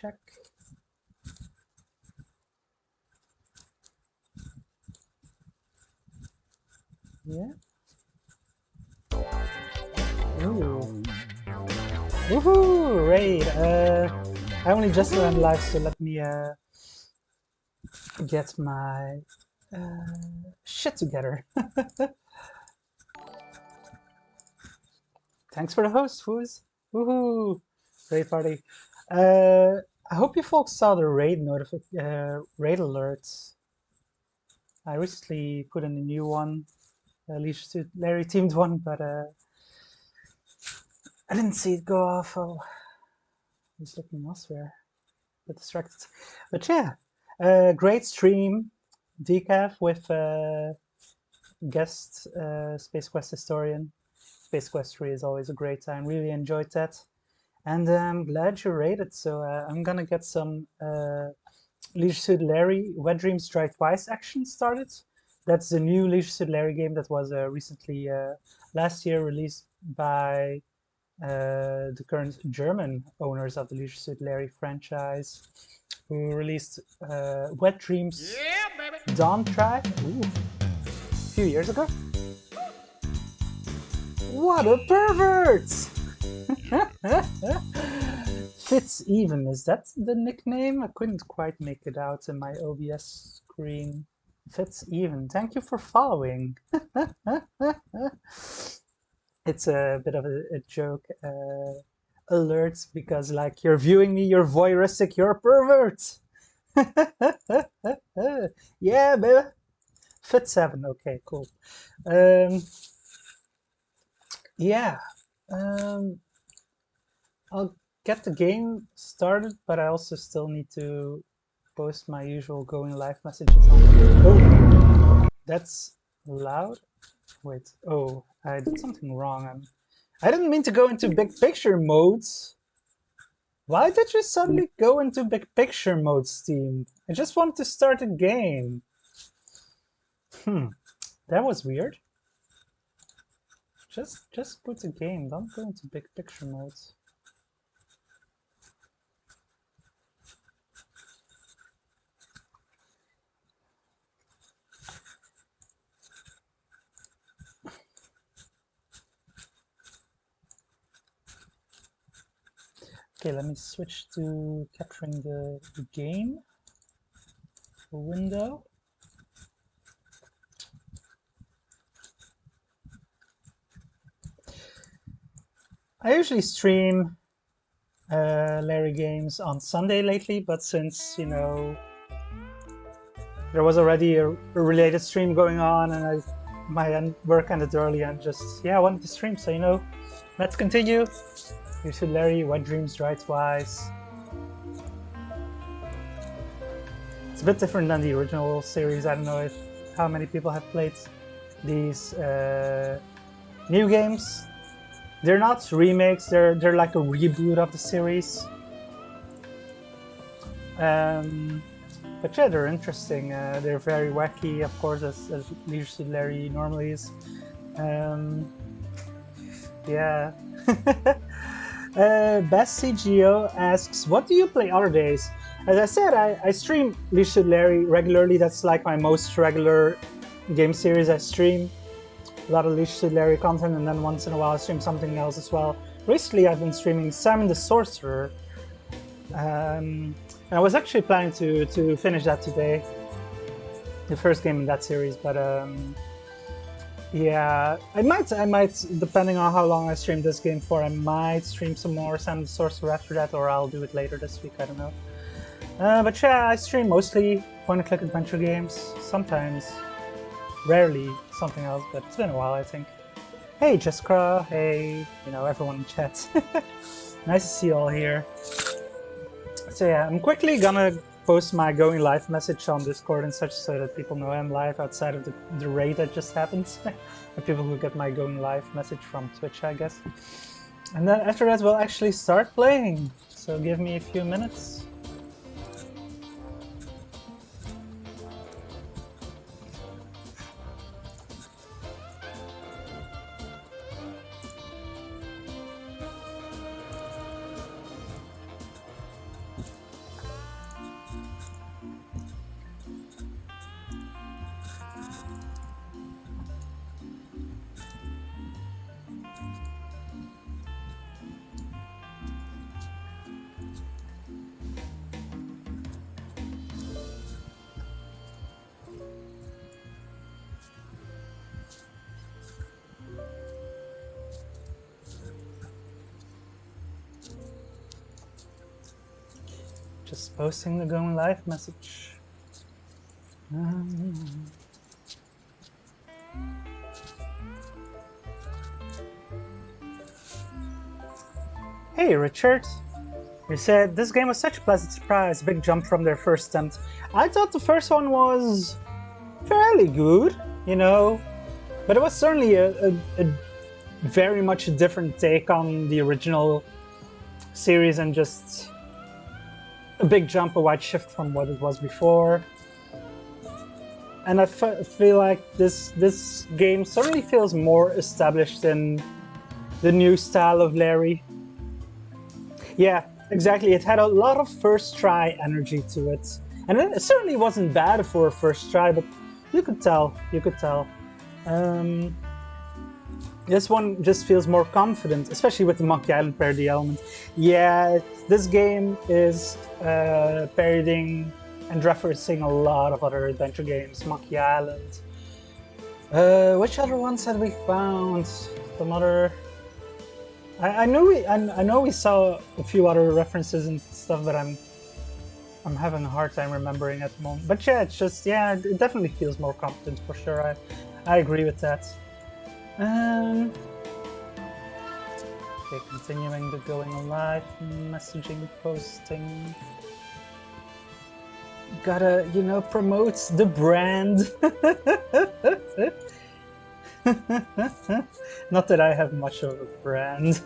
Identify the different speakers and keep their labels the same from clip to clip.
Speaker 1: check. Yeah. Ooh. Woohoo! Raid. I only just went live, so let me get my shit together. Thanks for the host, Foos. Woohoo! Raid party. I hope you folks saw the raid raid alerts. I recently put in a new one, Leisure Suit Larry themed one, but I didn't see it go off. Oh, I was looking elsewhere. A bit distracted. But yeah, great stream, decaf with guest Space Quest historian. Space Quest 3 is always a great time. Really enjoyed that. And I'm glad you rated. So I'm gonna get some Leisure Suit Larry Wet Dreams Try Twice action started. That's the new Leisure Suit Larry game that was recently last year released by the current German owners of the Leisure Suit Larry franchise, who released Wet Dreams Dawn Try a few years ago. What a pervert! Fits Even, is that the nickname? I couldn't quite make it out in my OBS screen. Fits Even, thank you for following. It's a bit of a joke alert because, like, you're viewing me, you're voyeuristic, you're a pervert. Yeah, baby. Fit 7, okay, cool. Yeah, I'll get the game started, but I also still need to post my usual going live messages on. Oh, that's loud. Wait, oh, I did something wrong. I didn't mean to go into big picture modes. Why did you suddenly go into big picture mode, Steam? I just wanted to start a game. That was weird. Just put a game, don't go into big picture modes. Okay, let me switch to capturing the game window. I usually stream Larry games on Sunday lately, but since, you know, there was already a related stream going on and my work ended early and just, yeah, I wanted to stream, so, you know, let's continue. You should Larry, Wet Dreams Try Twice. It's a bit different than the original series. I don't know how many people have played these new games. They're not remakes, they're like a reboot of the series. But yeah, they're interesting. They're very wacky, of course, as Leisure Suit Larry normally is. Yeah. Best CGO asks, what do you play other days? As I said, I stream Leisure Suit Larry regularly. That's like my most regular game series I stream. A lot of Leisure Suit Larry content, and then once in a while I stream something else as well. Recently I've been streaming Simon the Sorcerer. And I was actually planning to finish that today, the first game in that series, but yeah, I might, depending on how long I stream this game for, I might stream some more Simon the Sorcerer after that, or I'll do it later this week, I don't know. But yeah, I stream mostly point-and-click adventure games, sometimes, rarely something else, but it's been a while, I think. Hey, Jessica, hey, you know, everyone in chat. Nice to see you all here. So yeah, I'm quickly gonna post my going live message on Discord and such so that people know I'm live outside of the raid that just happened. And people who get my going live message from Twitch, I guess. And then after that, we'll actually start playing. So give me a few minutes. Just posting the going live message. Hey Richard, you said this game was such a pleasant surprise, big jump from their first attempt. I thought the first one was fairly good, you know, but it was certainly a very much a different take on the original series and just a big jump, a wide shift from what it was before. And I feel like this game certainly feels more established in the new style of Larry. Yeah, exactly. It had a lot of first try energy to it. And it certainly wasn't bad for a first try, but you could tell. This one just feels more confident, especially with the Monkey Island parody element. Yeah, this game is parodying and referencing a lot of other adventure games. Monkey Island. Which other ones had we found? Some other. I know we saw a few other references and stuff, but I'm having a hard time remembering at the moment. But yeah, it's just it definitely feels more confident for sure. I agree with that. Okay, continuing the going live, messaging, posting. Gotta, promote the brand. Not that I have much of a brand.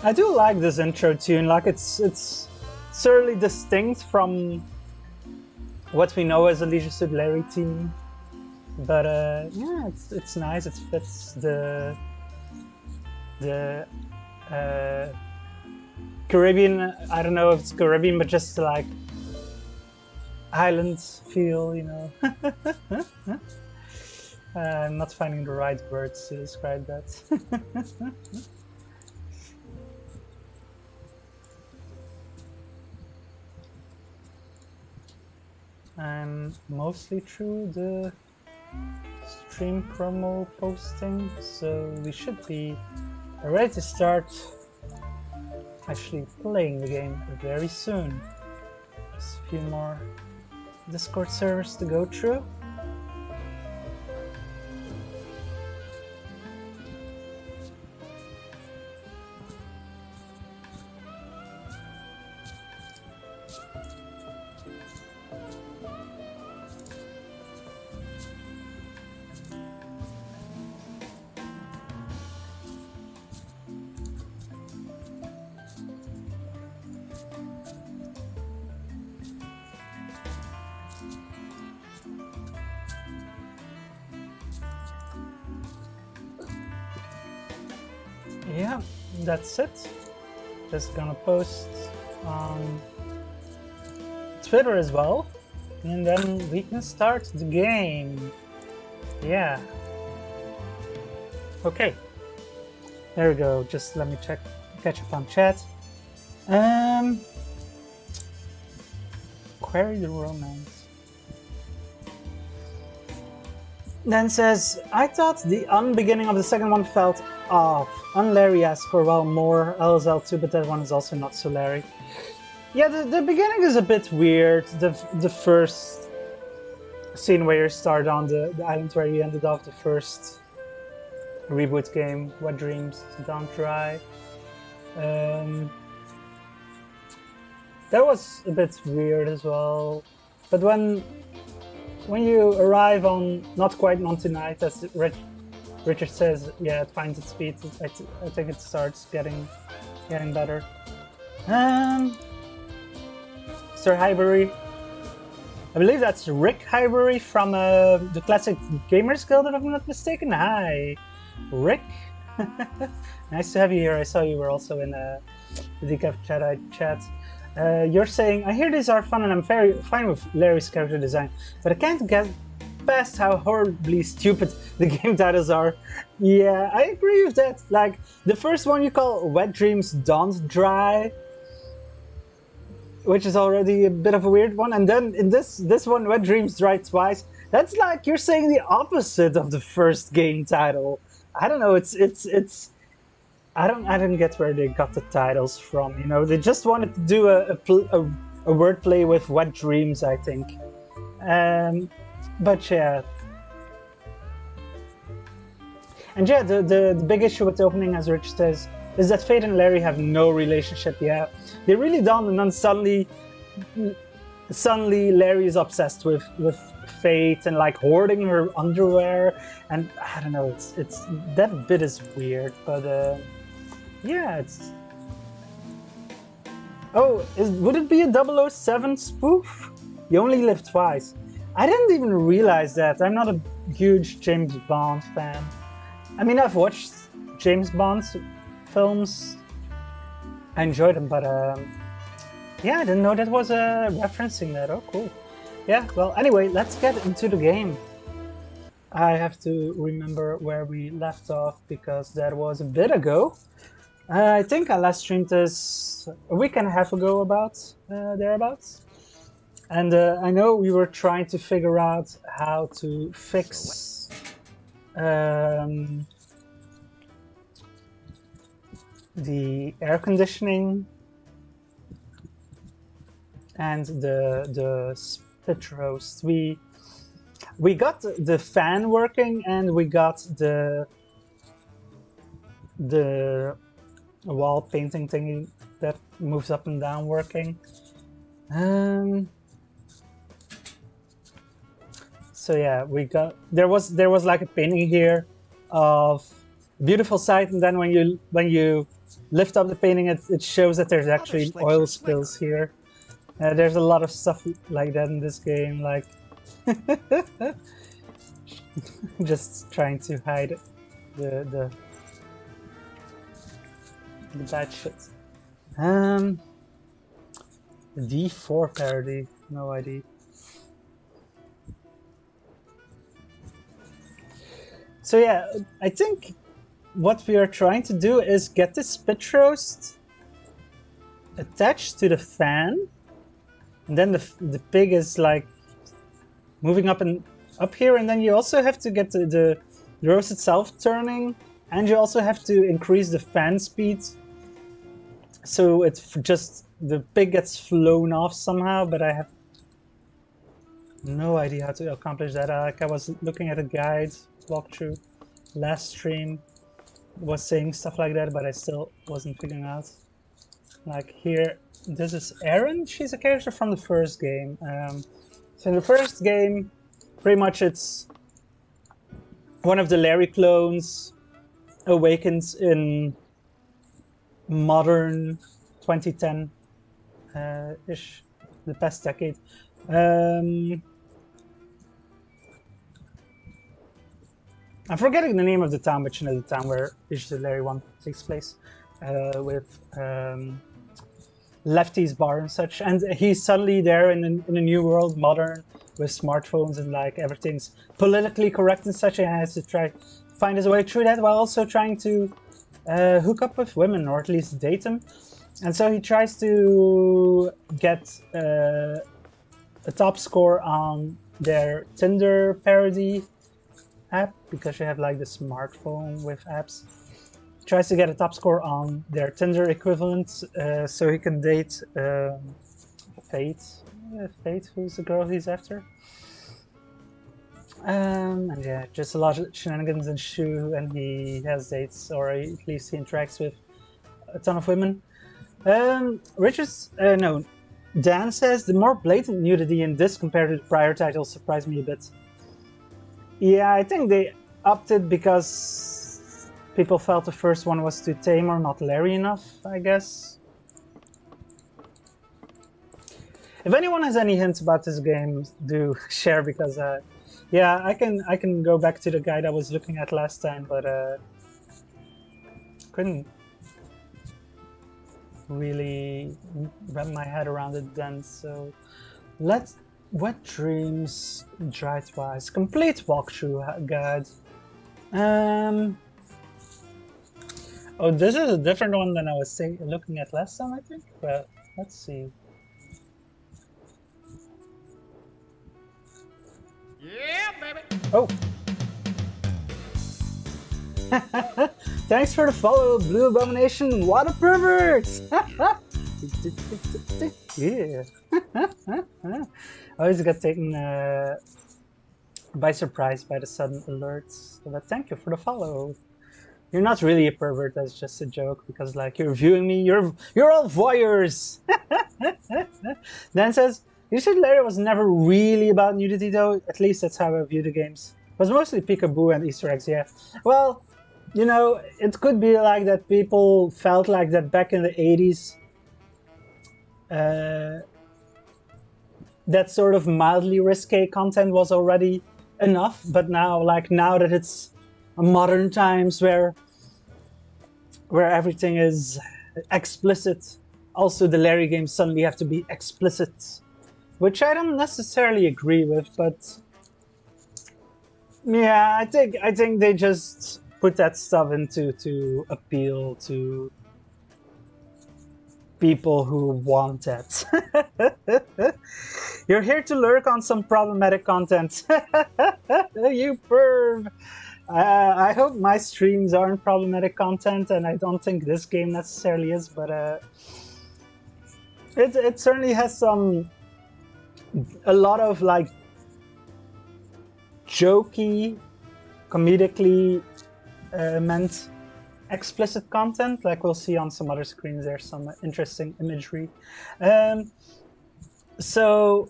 Speaker 1: I do like this intro tune. Like it's certainly distinct from what we know as a Leisure Suit Larry team, but yeah, it's nice. It fits the Caribbean. I don't know if it's Caribbean, but just like island feel, I'm not finding the right words to describe that. I'm mostly through the stream promo posting, so we should be ready to start actually playing the game very soon. Just a few more Discord servers to go through. Yeah, that's it. Just gonna post on Twitter as well, and then we can start the game. Yeah. Okay. There we go. Just let me catch up on chat. Query the romance. Then says, I thought the beginning of the second one felt off. Un-Larry-esque for well more LSL 2, but that one is also not so Larry. Yeah, the beginning is a bit weird. The first scene where you start on the island where you ended off the first reboot game, Wet Dreams Don't Dry. That was a bit weird as well. But when you arrive on not quite Monty Night, as Richard says, yeah, it finds its feet. I think it starts getting better. Sir Highbury. I believe that's Rick Highbury from the Classic Gamers Guild, if I'm not mistaken. Hi, Rick. Nice to have you here. I saw you were also in the Decaf chat. You're saying, I hear these are fun and I'm very fine with Larry's character design, but I can't past how horribly stupid the game titles are. Yeah, I agree with that. Like, the first one you call Wet Dreams Don't Dry, which is already a bit of a weird one, and then in this one, Wet Dreams Dry Twice. That's like you're saying the opposite of the first game title. I don't know. It's. I don't get where they got the titles from. You know, they just wanted to do a wordplay with Wet Dreams, I think. But yeah. And yeah, the big issue with the opening, as Rich says, is that Fate and Larry have no relationship. Yeah, they really don't, and then suddenly Larry is obsessed with Fate and like hoarding her underwear, and I don't know, it's that bit is weird, but yeah, it's. Oh, would it be a 007 spoof? You only live twice. I didn't even realize that. I'm not a huge James Bond fan. I mean, I've watched James Bond films. I enjoyed them, but yeah, I didn't know that was referencing that. Oh, cool. Yeah, well, anyway, let's get into the game. I have to remember where we left off because that was a bit ago. I think I last streamed this a week and a half ago, about thereabouts. And I know we were trying to figure out how to fix the air conditioning and the spit roast. We got the fan working, and we got the wall painting thingy that moves up and down working. So yeah, we got there was like a painting here of a beautiful sight, and then when you lift up the painting, it shows that there's actually oil spills here. There's a lot of stuff like that in this game, like just trying to hide the bad shit. D4 parody, no idea. So yeah, I think what we are trying to do is get the spit roast attached to the fan, and then the pig is like moving up and up here, and then you also have to get the roast itself turning, and you also have to increase the fan speed, so it's just the pig gets flown off somehow. But I have no idea how to accomplish that. Like, I was looking at a guide walkthrough last stream, was saying stuff like that, but I still wasn't figuring out. Like here, this is Erin. She's a character from the first game. So in the first game, pretty much it's one of the Larry clones awakens in modern 2010-ish, the past decade. I'm forgetting the name of the town, but you know, the town where the Larry 1 takes place, with Lefty's bar and such. And he's suddenly there in a new world, modern, with smartphones, and like everything's politically correct and such, and he has to try find his way through that while also trying to hook up with women, or at least date them. And so he tries to get a top score on their Tinder parody app, because you have like the smartphone with apps. Tries to get a top score on their Tinder equivalent, so he can date Fate. Fate, who's the girl he's after. And yeah, just a lot of shenanigans ensue, and he has dates, or at least he interacts with a ton of women. Dan says the more blatant nudity in this compared to the prior titles surprised me a bit. Yeah, I think they opted because people felt the first one was too tame or not Larry enough, I guess. If anyone has any hints about this game, do share, because yeah, I can go back to the guide I was looking at last time, but couldn't really wrap my head around it then. So let's Wet Dreams, Dry-wise, complete walkthrough guide. Oh, this is a different one than I was looking at last time, I think. But let's see.
Speaker 2: Yeah, baby.
Speaker 1: Oh. Thanks for the follow, Blue Abomination. What a pervert! Yeah. I always got taken by surprise by the sudden alerts. But thank you for the follow. You're not really a pervert. That's just a joke because, like, you're viewing me. You're all voyeurs. Dan says, "You said Larry was never really about nudity, though. At least that's how I view the games. It was mostly peekaboo and Easter eggs. Yeah. Well, you know, it could be like that. People felt like that back in the '80s. That sort of mildly risque content was already enough. But now, like now that it's modern times where everything is explicit, also the Larry games suddenly have to be explicit, which I don't necessarily agree with, but yeah, I think they just put that stuff into to appeal to people who want that. You're here to lurk on some problematic content. You perv. I hope my streams aren't problematic content, and I don't think this game necessarily is, but it certainly has a lot of like jokey, comedically meant explicit content. Like we'll see on some other screens, there's some interesting imagery. So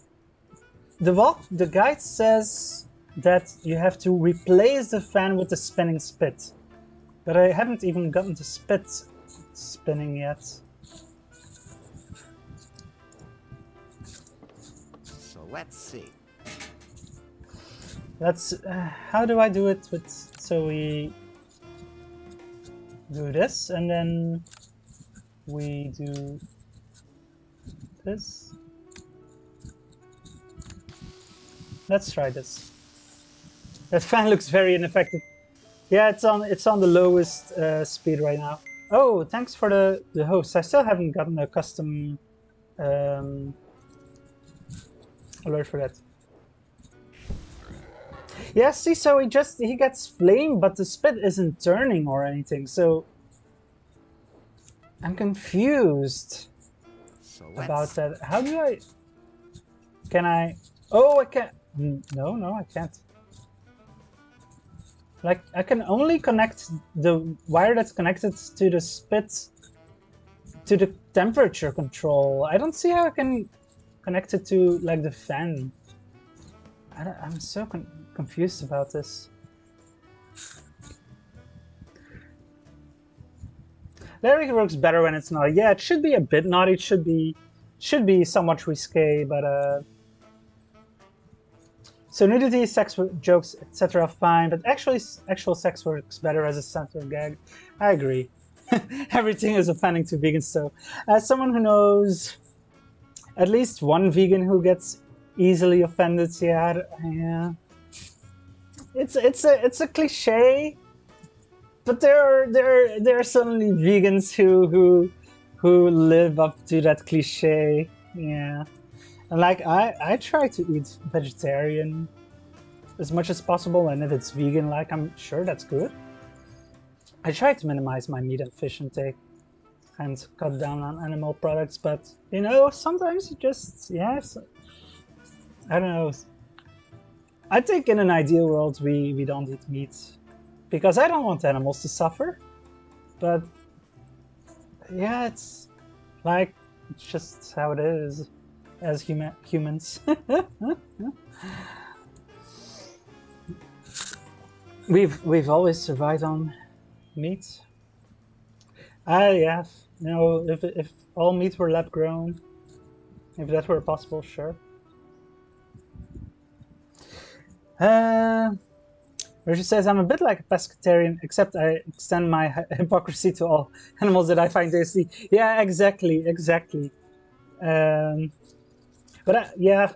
Speaker 1: the guide says that you have to replace the fan with the spinning spit, but I haven't even gotten the spit spinning yet.
Speaker 2: So let's see.
Speaker 1: That's how do I do it with? So we do this, and then we do this. Let's try this. That fan looks very ineffective. Yeah, it's on the lowest speed right now. Oh, thanks for the host. I still haven't gotten a custom alert for that. Yeah, see, so he gets flame, but the spit isn't turning or anything. So I'm confused about that. How do I? Can I? Oh, I can't. No, I can't. Like, I can only connect the wire that's connected to the spit to the temperature control. I don't see how I can connect it to, like, the fan. I'm so confused about this. Larry works better when it's naughty. Yeah, it should be a bit naughty. It should be somewhat risque, but so nudity, sex jokes, etc. fine, but actual sex works better as a center gag. I agree. Everything is offending to vegans, so as someone who knows at least one vegan who gets easily offended, yeah. It's a cliche, but there are certainly vegans who live up to that cliche, yeah. And like I try to eat vegetarian as much as possible, and if it's vegan, like I'm sure that's good. I try to minimize my meat and fish intake and cut down on animal products, but you know, sometimes you just I don't know. I think in an ideal world we don't eat meat because I don't want animals to suffer. But yeah, it's like it's just how it is as humans. We've always survived on meat. Yeah, you know, if all meat were lab grown, if that were possible, sure. Richard says, I'm a bit like a pescatarian, except I extend my hypocrisy to all animals that I find tasty. Yeah, exactly. But yeah,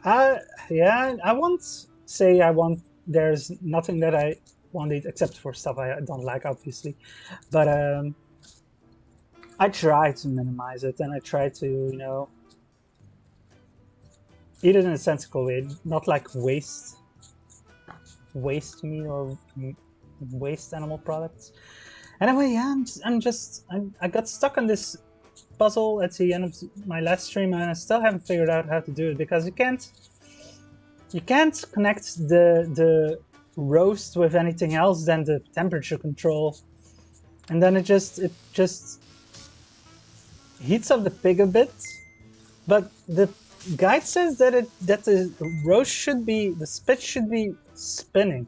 Speaker 1: Yeah, I won't say I want. There's nothing that I want to eat except for stuff I don't like, obviously. But I try to minimize it, and I try to, you know, eat it in a sensible way, not like waste meat or waste animal products. Anyway, yeah, I got stuck on this puzzle at the end of my last stream, and I still haven't figured out how to do it because you can't connect the roast with anything else than the temperature control, and then it just heats up the pig a bit, but the guide says that the roast should be, the spit should be spinning,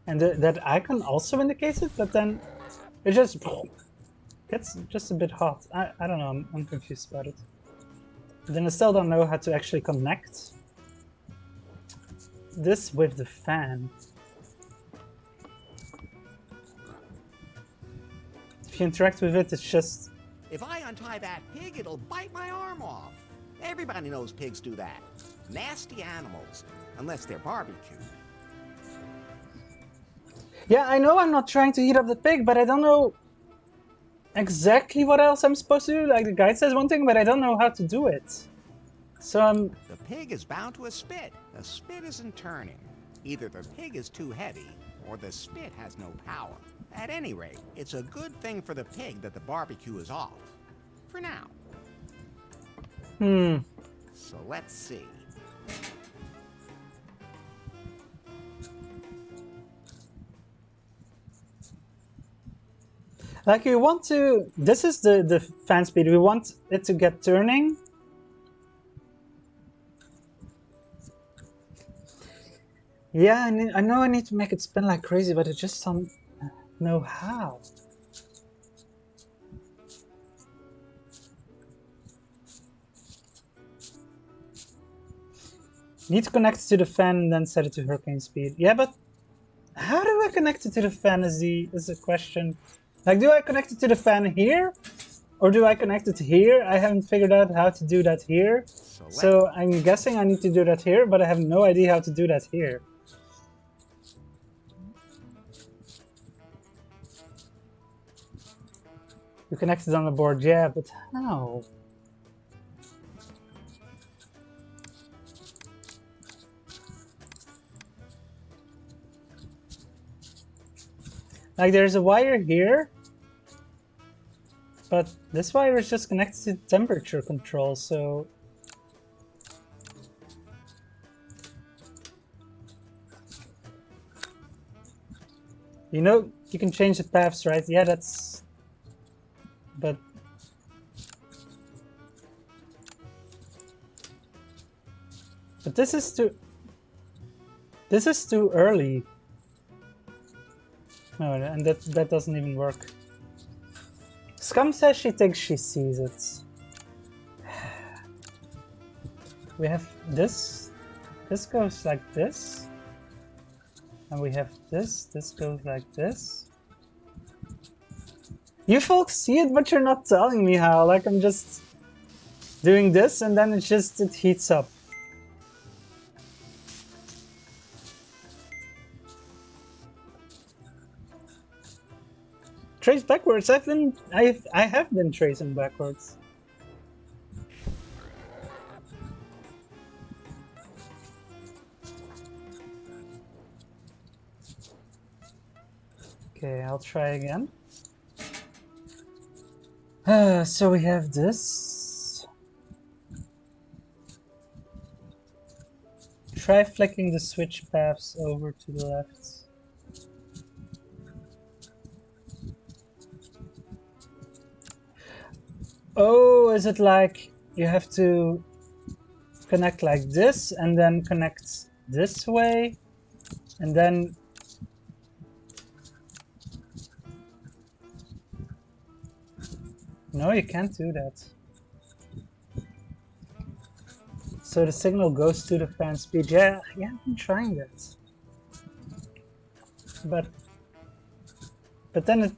Speaker 1: and that icon also indicates it, but then it just gets just a bit hot. I don't know, I'm confused about it. But then I still don't know how to actually connect this with the fan. If you interact with it, it's just...
Speaker 2: If I untie that pig, it'll bite my arm off. Everybody knows pigs do that. Nasty animals, unless they're barbecued.
Speaker 1: Yeah, I know I'm not trying to heat up the pig, but I don't know exactly what else I'm supposed to do. Like, the guide says one thing, but I don't know how to do it. So I'm...
Speaker 2: The pig is bound to a spit. The spit isn't turning. Either the pig is too heavy, or the spit has no power. At any rate, it's a good thing for the pig that the barbecue is off. For now. So let's see.
Speaker 1: Like, you want to... This is the fan speed. We want it to get turning. Yeah, I know I need to make it spin like crazy, but I just don't know how. Need to connect it to the fan and then set it to hurricane speed. Yeah, but how do I connect it to the fan is the question. Like, do I connect it to the fan here? Or do I connect it here? I haven't figured out how to do that here. So I'm guessing I need to do that here, but I have no idea how to do that here. You connect it on the board, yeah, but how? Like, there's a wire here, but this wire is just connected to temperature control, so... You know, you can change the paths, right? Yeah, that's... But... But this is too... This is too early. No, and that doesn't even work. Scum says she thinks she sees it. We have this. This goes like this. And we have this. This goes like this. You folks see it, but you're not telling me how. Like, I'm just doing this and then it heats up. Trace backwards. I have been tracing backwards. Okay, I'll try again. So we have this. Try flicking the switch paths over to the left. Oh, is it like you have to connect like this and then connect this way and then... No, you can't do that. So the signal goes to the fan speed. Yeah, I've been trying that. But then it...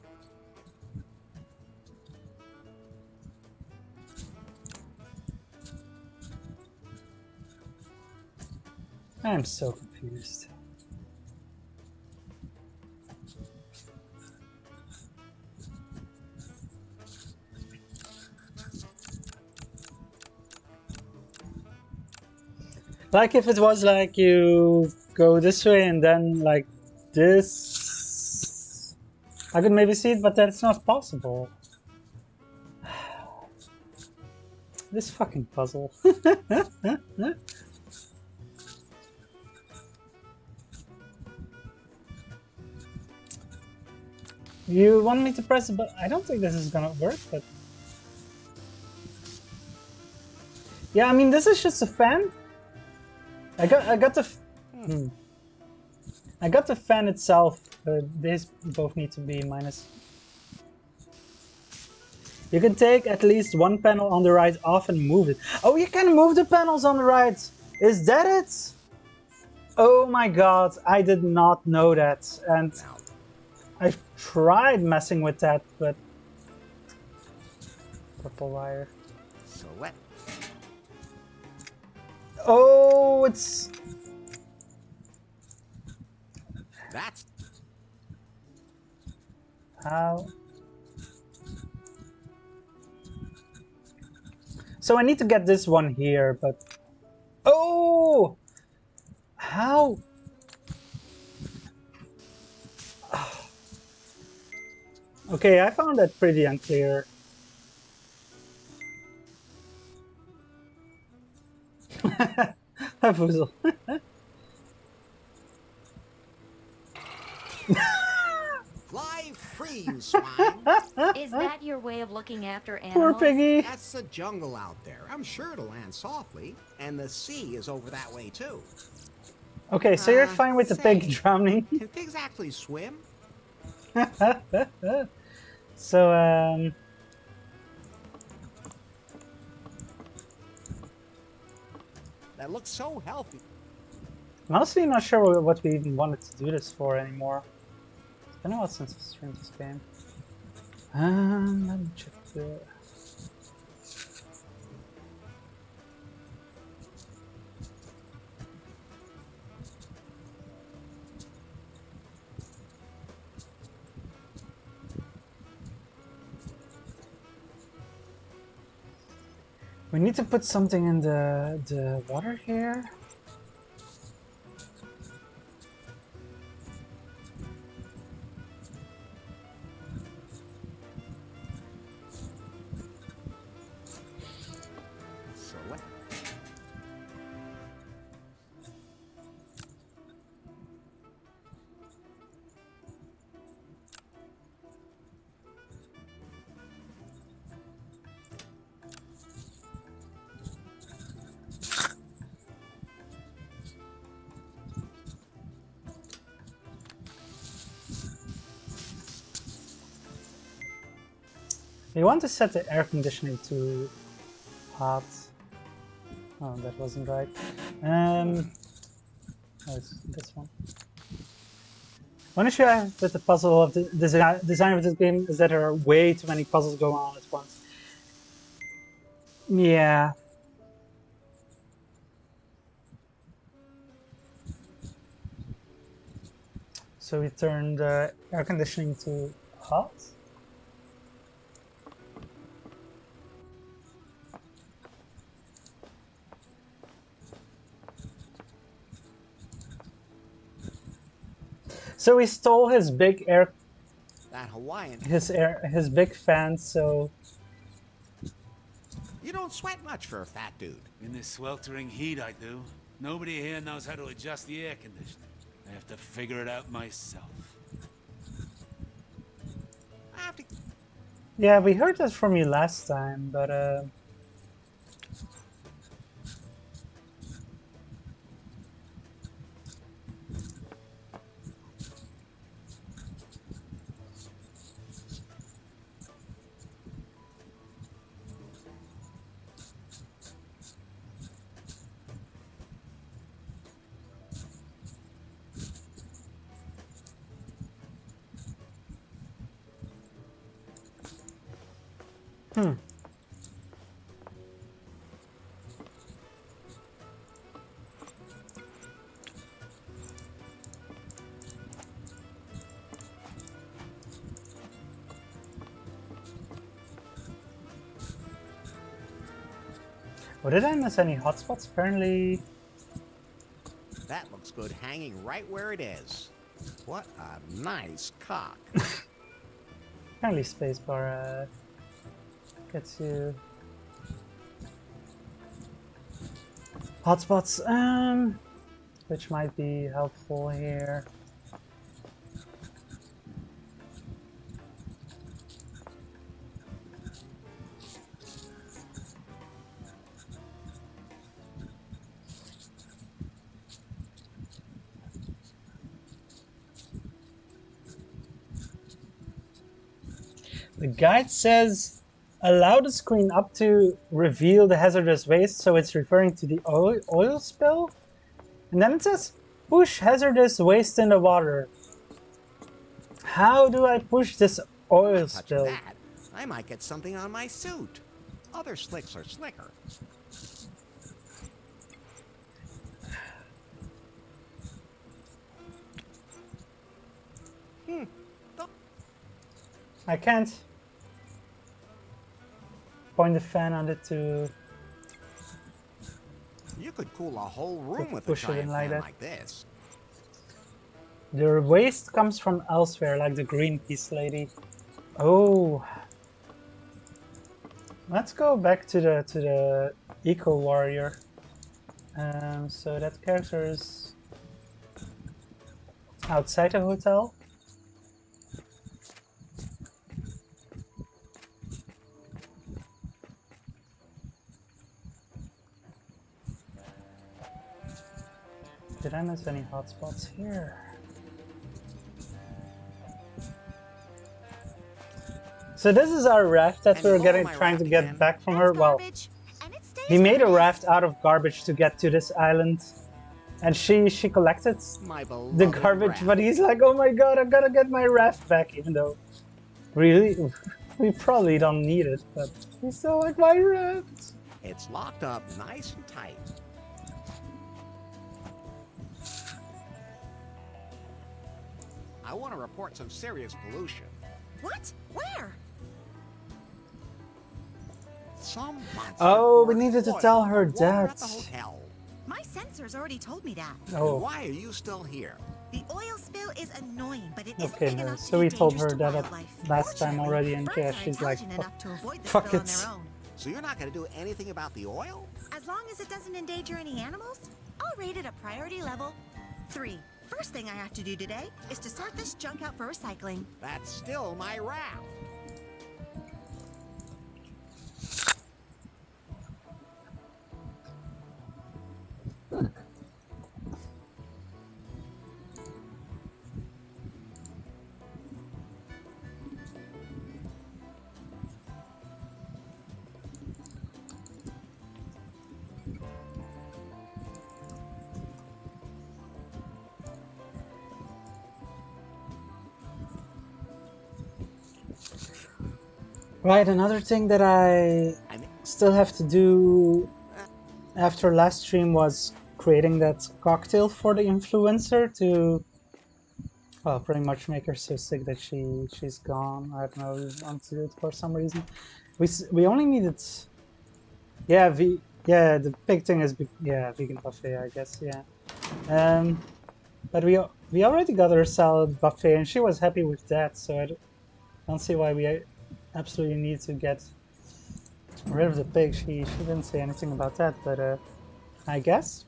Speaker 1: I'm so confused. Like if it was like you go this way and then like this, I could maybe see it, but that's not possible. This fucking puzzle. You want me to press it, but I don't think this is gonna work, but... Yeah, I mean, this is just a fan. I got the... I got the fan itself, but these both need to be minus. You can take at least one panel on the right off and move it. Oh, you can move the panels on the right! Is that it? Oh my god, I did not know that. And I've tried messing with that, but... Purple wire.
Speaker 2: Select.
Speaker 1: Oh, it's...
Speaker 2: That's...
Speaker 1: How? So I need to get this one here, but... Oh! How? Okay, I found that pretty unclear. Hafuzel.
Speaker 2: Fly free, you swine!
Speaker 3: Is that your way of looking after
Speaker 1: Poor
Speaker 3: animals?
Speaker 1: piggy.
Speaker 2: That's the jungle out there. I'm sure to land softly. And the sea is over that way, too.
Speaker 1: Okay, so you're fine with the pig drowning.
Speaker 2: Can pigs actually swim?
Speaker 1: So,
Speaker 2: That looks so healthy.
Speaker 1: I'm honestly not sure what we even wanted to do this for anymore. It's been a while since I've streamed this game. Let me check the... We need to put something in the water here.
Speaker 2: Select.
Speaker 1: We want to set the air conditioning to hot. Oh, that wasn't right. Oh, it's this one. One issue I have with the puzzle of the design of this game is that there are way too many puzzles going on at once. Yeah. So we turned the air conditioning to hot. So we stole his big air,
Speaker 2: That Hawaiian.
Speaker 1: his big fan. So
Speaker 2: You don't sweat much for a fat dude.
Speaker 4: In this sweltering heat, I do. Nobody here knows how to adjust the air conditioning. I have to figure it out myself.
Speaker 2: I have to...
Speaker 1: yeah, we heard that from you last time, but Oh, did I miss any hotspots? Apparently...
Speaker 2: That looks good hanging right where it is. What a nice cock.
Speaker 1: Apparently spacebar gets you... Hotspots, which might be helpful here. The guide says, allow the screen up to reveal the hazardous waste, so it's referring to the oil spill. And then it says, push hazardous waste in the water. How do I push this oil spill?
Speaker 2: That, I might get something on my suit. Other slicks are slicker.
Speaker 1: I can't point the fan on it to...
Speaker 2: You could cool a whole room with a
Speaker 1: push it in
Speaker 2: giant
Speaker 1: like
Speaker 2: fan
Speaker 1: that.
Speaker 2: like this.
Speaker 1: The waste comes from elsewhere, like the Greenpeace lady. Oh, let's go back to the Eco Warrior. So that character is outside the hotel. Did I miss any hotspots here? So this is our raft that we're trying to get back from her. Well, he made a raft out of garbage to get to this island, and she collected the garbage.
Speaker 2: Raft.
Speaker 1: But he's like, "Oh my god, I gotta get my raft back," even though really we probably don't need it. But he's still like, "My raft."
Speaker 2: It's locked up nice and tight. I want to report some serious pollution.
Speaker 5: What? Where?
Speaker 2: Some monster
Speaker 1: Oh, we
Speaker 2: poured
Speaker 1: needed to
Speaker 2: oil
Speaker 1: tell her
Speaker 2: in the water
Speaker 1: that.
Speaker 2: at the hotel.
Speaker 5: My sensors already told me that.
Speaker 1: Oh,
Speaker 2: Why are you still here?
Speaker 5: The oil spill is annoying, but it isn't
Speaker 1: okay.
Speaker 5: big
Speaker 1: No,
Speaker 5: enough
Speaker 1: so
Speaker 5: to
Speaker 1: we
Speaker 5: be
Speaker 1: told her
Speaker 5: dangerous to
Speaker 1: that
Speaker 5: wildlife.
Speaker 1: last time
Speaker 5: Fortunately,
Speaker 1: already, and
Speaker 5: birds
Speaker 1: yeah,
Speaker 5: are
Speaker 1: she's like,
Speaker 5: intelligent enough to avoid the
Speaker 1: fuck
Speaker 5: spill on
Speaker 1: it.
Speaker 5: their own.
Speaker 2: So you're not going to do anything about the oil?
Speaker 5: As long as it doesn't endanger any animals, I'll rate it a priority level 3. First thing I have to do today is to sort this junk out for recycling.
Speaker 2: That's still my raft.
Speaker 1: Right, another thing that I still have to do after last stream was creating that cocktail for the influencer to, well, pretty much make her so sick that she's gone. I don't know, we want to do it for some reason. We only needed, yeah, the big thing is vegan buffet, I guess, yeah. But we already got her salad buffet and she was happy with that, so I don't see why we absolutely need to get rid of the pig. She didn't say anything about that, but I guess.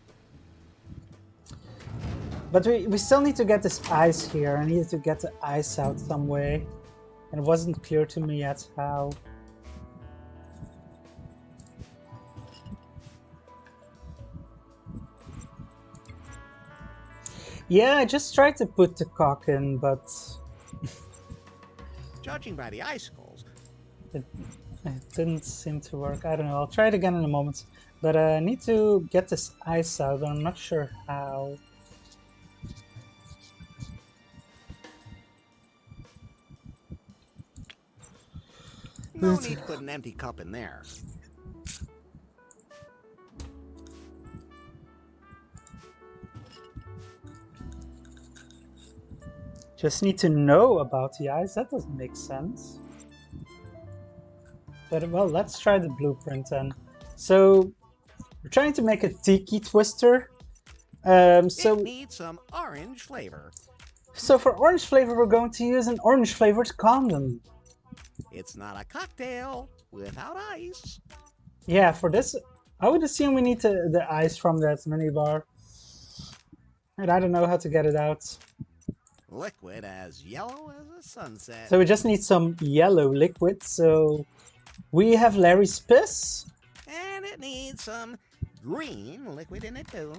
Speaker 1: But we still need to get this ice here. I needed to get the ice out some way, and it wasn't clear to me yet how. Yeah, I just tried to put the cock in, but
Speaker 2: Judging by the icicles,
Speaker 1: it didn't seem to work. I don't know. I'll try it again in a moment. But I need to get this ice out, but I'm not sure how.
Speaker 2: no need to put an empty cup in there.
Speaker 1: Just need to know about the ice. That doesn't make sense. But well, let's try the blueprint then. So We're trying to make a tiki twister.
Speaker 2: It
Speaker 1: So
Speaker 2: needs some orange flavor.
Speaker 1: for orange flavor, we're going to use an orange flavored condom.
Speaker 2: It's not a cocktail without ice.
Speaker 1: Yeah, for this, I would assume we need the ice from that minibar. And I don't know how to get it out.
Speaker 2: Liquid as yellow as a sunset.
Speaker 1: So we just need some yellow liquid. So we have Larry's piss.
Speaker 2: And it needs some green liquid in it too.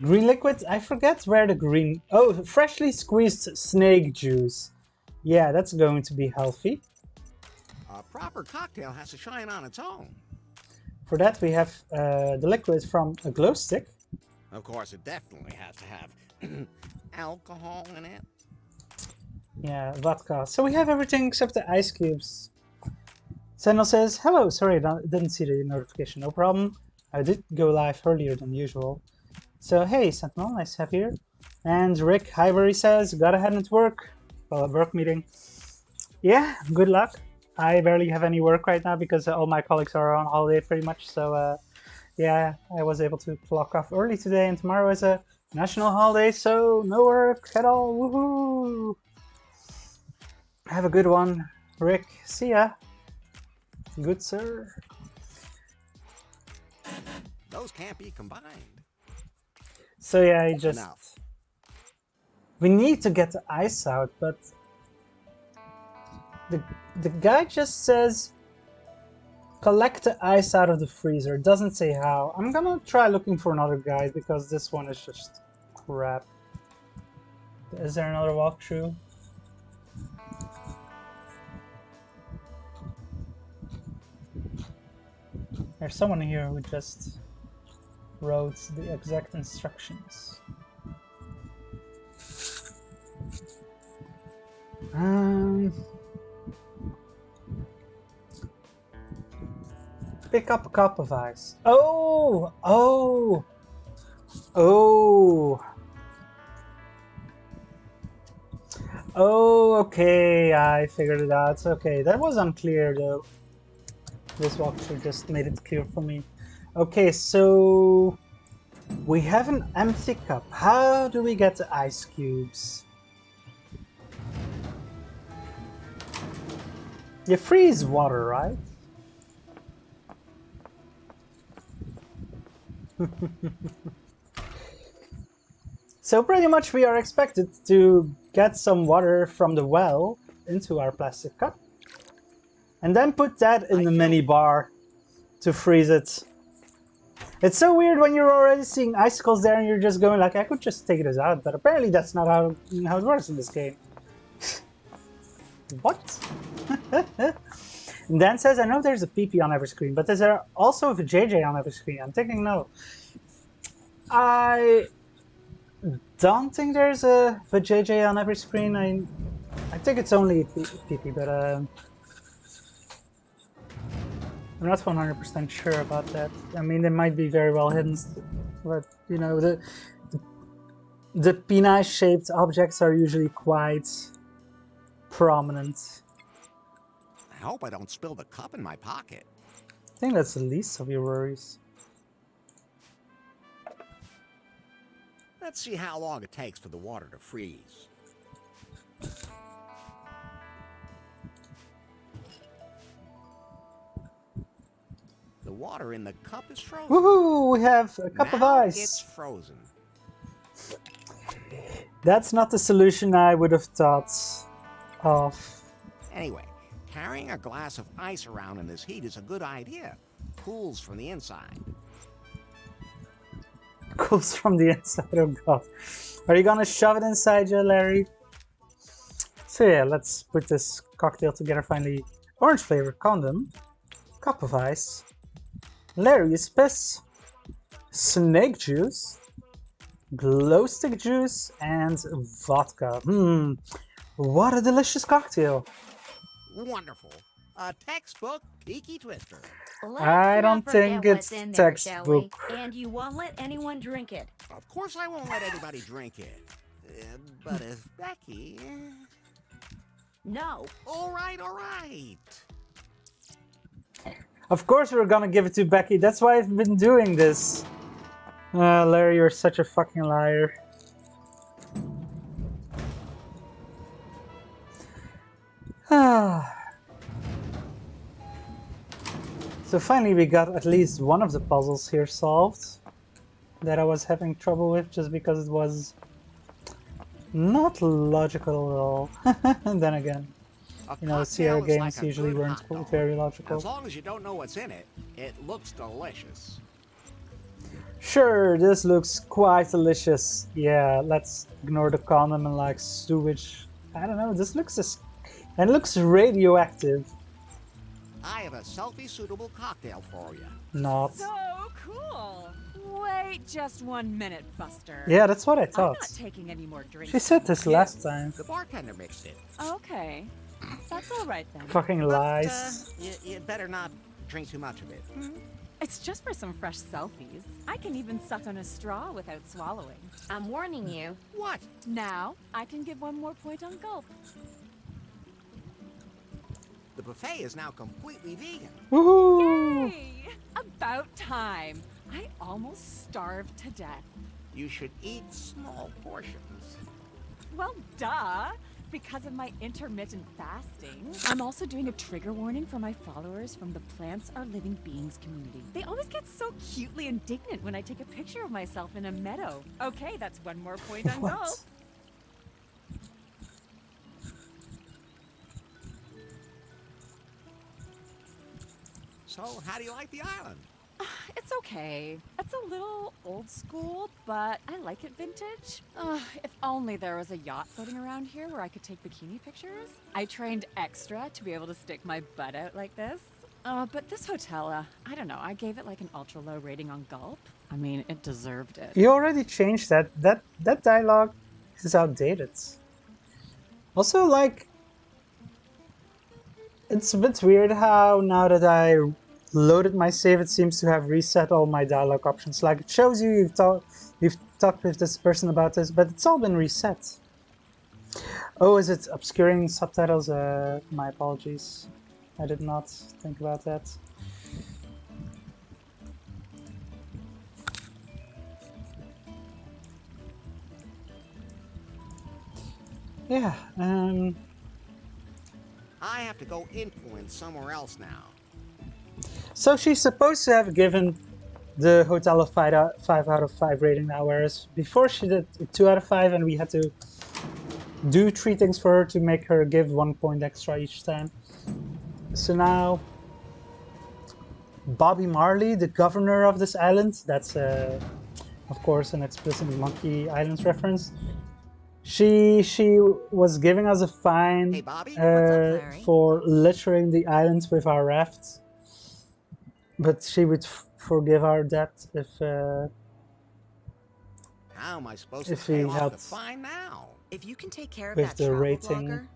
Speaker 1: Green liquid? I forget where the green... Oh, freshly squeezed snake juice. Yeah, that's going to be healthy.
Speaker 2: A proper cocktail has to shine on its own.
Speaker 1: For that we have the liquid from a glow stick.
Speaker 2: Of course, it definitely has to have alcohol in it.
Speaker 1: Yeah, vodka. So we have everything except the ice cubes. Sentinel says, hello, sorry, I didn't see the notification, no problem. I did go live earlier than usual. So hey, Sentinel, nice to have you here. And Rick Highbury says, gotta head into work. Well, a work meeting. Yeah, good luck. I barely have any work right now because all my colleagues are on holiday pretty much. So yeah, I was able to clock off early today, and tomorrow is a national holiday, so no work at all. Woohoo! Have a good one, Rick. See ya. Good sir.
Speaker 2: Those can't be combined.
Speaker 1: So yeah, I just...
Speaker 2: Enough.
Speaker 1: We need to get the ice out, but... The guy just says... Collect the ice out of the freezer. Doesn't say how. I'm gonna try looking for another guide because this one is just crap. Is there another walkthrough? There's someone here who just wrote the exact instructions. Pick up a cup of ice. Oh! Oh! Oh! Oh, okay, I figured it out. Okay, that was unclear though. This walkthrough just made it clear for me. Okay, so we have an empty cup. How do we get the ice cubes? You freeze water, right? So pretty much we are expected to get some water from the well into our plastic cup and then put that in the mini bar to freeze it. It's so weird when you're already seeing icicles there and you're just going like, I could just take this out, but apparently that's not how it works in this game. What? Dan says, I know there's a PP on every screen, but is there also a JJ on every screen? I'm thinking no. I don't think there's a JJ on every screen. I think it's only PP, but I'm not 100% sure about that. I mean, they might be very well hidden, but you know, the penis-shaped objects are usually quite prominent.
Speaker 2: I hope I don't spill the cup in my pocket.
Speaker 1: I think that's the least of your worries.
Speaker 2: Let's see how long it takes for the water to freeze. The water in the cup is frozen.
Speaker 1: Woohoo! We have a cup of
Speaker 2: Now
Speaker 1: ice.
Speaker 2: it's frozen.
Speaker 1: That's not the solution I would have thought of.
Speaker 2: Anyway, carrying a glass of ice around in this heat is a good idea. Cools from the inside.
Speaker 1: Cools from the inside, oh god. Are you gonna shove it inside you, Larry? So yeah, let's put this cocktail together finally. Orange flavored condom, cup of ice, Larry's piss, snake juice, glow stick juice, and vodka. What a delicious cocktail.
Speaker 2: Wonderful. A textbook tiki twister.
Speaker 1: I don't think it's
Speaker 3: in
Speaker 1: textbook.
Speaker 3: There, and you won't let anyone drink it.
Speaker 2: Of course I won't let anybody drink it. But if Becky...
Speaker 3: No.
Speaker 2: All right, all right.
Speaker 1: Of course we're gonna give it to Becky. That's why I've been doing this. Larry, you're such a fucking liar. So finally we got at least one of the puzzles here solved that I was having trouble with just because it was not logical at all. And then again,
Speaker 2: A
Speaker 1: you know,
Speaker 2: cocktail
Speaker 1: Sierra
Speaker 2: is
Speaker 1: games
Speaker 2: like a
Speaker 1: usually
Speaker 2: good
Speaker 1: weren't
Speaker 2: hot dog.
Speaker 1: very logical.
Speaker 2: As long as you don't know what's in it, it looks delicious.
Speaker 1: Sure, this looks quite delicious. Yeah, let's ignore the condom and like sewage. I don't know, this looks and it looks radioactive.
Speaker 2: I have a selfie-suitable cocktail for you.
Speaker 1: Not.
Speaker 6: So cool. Wait just 1 minute, Buster.
Speaker 1: Yeah, that's what I
Speaker 6: I'm
Speaker 1: thought.
Speaker 6: not taking any more drinks.
Speaker 1: She said this last time.
Speaker 2: The bartender mixed it.
Speaker 6: Okay. That's all right then.
Speaker 1: Fucking
Speaker 2: But,
Speaker 1: lies.
Speaker 2: you better not drink too much of it.
Speaker 6: It's just for some fresh selfies. I can even suck on a straw without swallowing.
Speaker 3: I'm warning you.
Speaker 2: What?
Speaker 6: Now, I can give 1 more point on gulp.
Speaker 2: The buffet is now completely vegan.
Speaker 1: Woohoo!
Speaker 6: Yay! About time. I almost starved to death.
Speaker 2: You should eat small portions.
Speaker 6: Well, duh. Because of my intermittent fasting. I'm also doing a trigger warning for my followers from the Plants Are Living Beings community. They always get so cutely indignant when I take a picture of myself in a meadow. Okay, that's 1 more point on
Speaker 1: What?
Speaker 6: gulp.
Speaker 2: So, how do you like the island?
Speaker 6: It's okay. It's a little old school, but I like it vintage. If only there was a yacht floating around here where I could take bikini pictures. I trained extra to be able to stick my butt out like this. But this hotel, I don't know, I gave it like an ultra low rating on gulp. I mean, it deserved it.
Speaker 1: You already changed that. That dialogue is outdated. Also, like, it's a bit weird how now that I loaded my save, it seems to have reset all my dialogue options. Like, it shows you you've talked with this person about this, but it's all been reset. Oh, is it obscuring subtitles? My apologies. I did not think about that. Yeah,
Speaker 2: I have to go influence somewhere else now.
Speaker 1: so she's supposed to have given the hotel a 5 out of 5 rating now, whereas before she did a 2 out of 5 and we had to do 3 things for her to make her give 1 point extra each time. So now, Bobby Marley, the governor of this island, that's of course an explicit Monkey Islands reference, she was giving us a fine
Speaker 2: Hey, Bobby?
Speaker 5: What's up, Larry?
Speaker 1: for littering the islands with our raft. But she would forgive our debt if
Speaker 2: How am I supposed to
Speaker 1: If
Speaker 2: pay
Speaker 1: he
Speaker 2: off the
Speaker 1: helped
Speaker 2: fine now?
Speaker 5: If you can take care of
Speaker 1: with
Speaker 5: that
Speaker 1: the
Speaker 5: travel
Speaker 1: rating.
Speaker 5: blogger,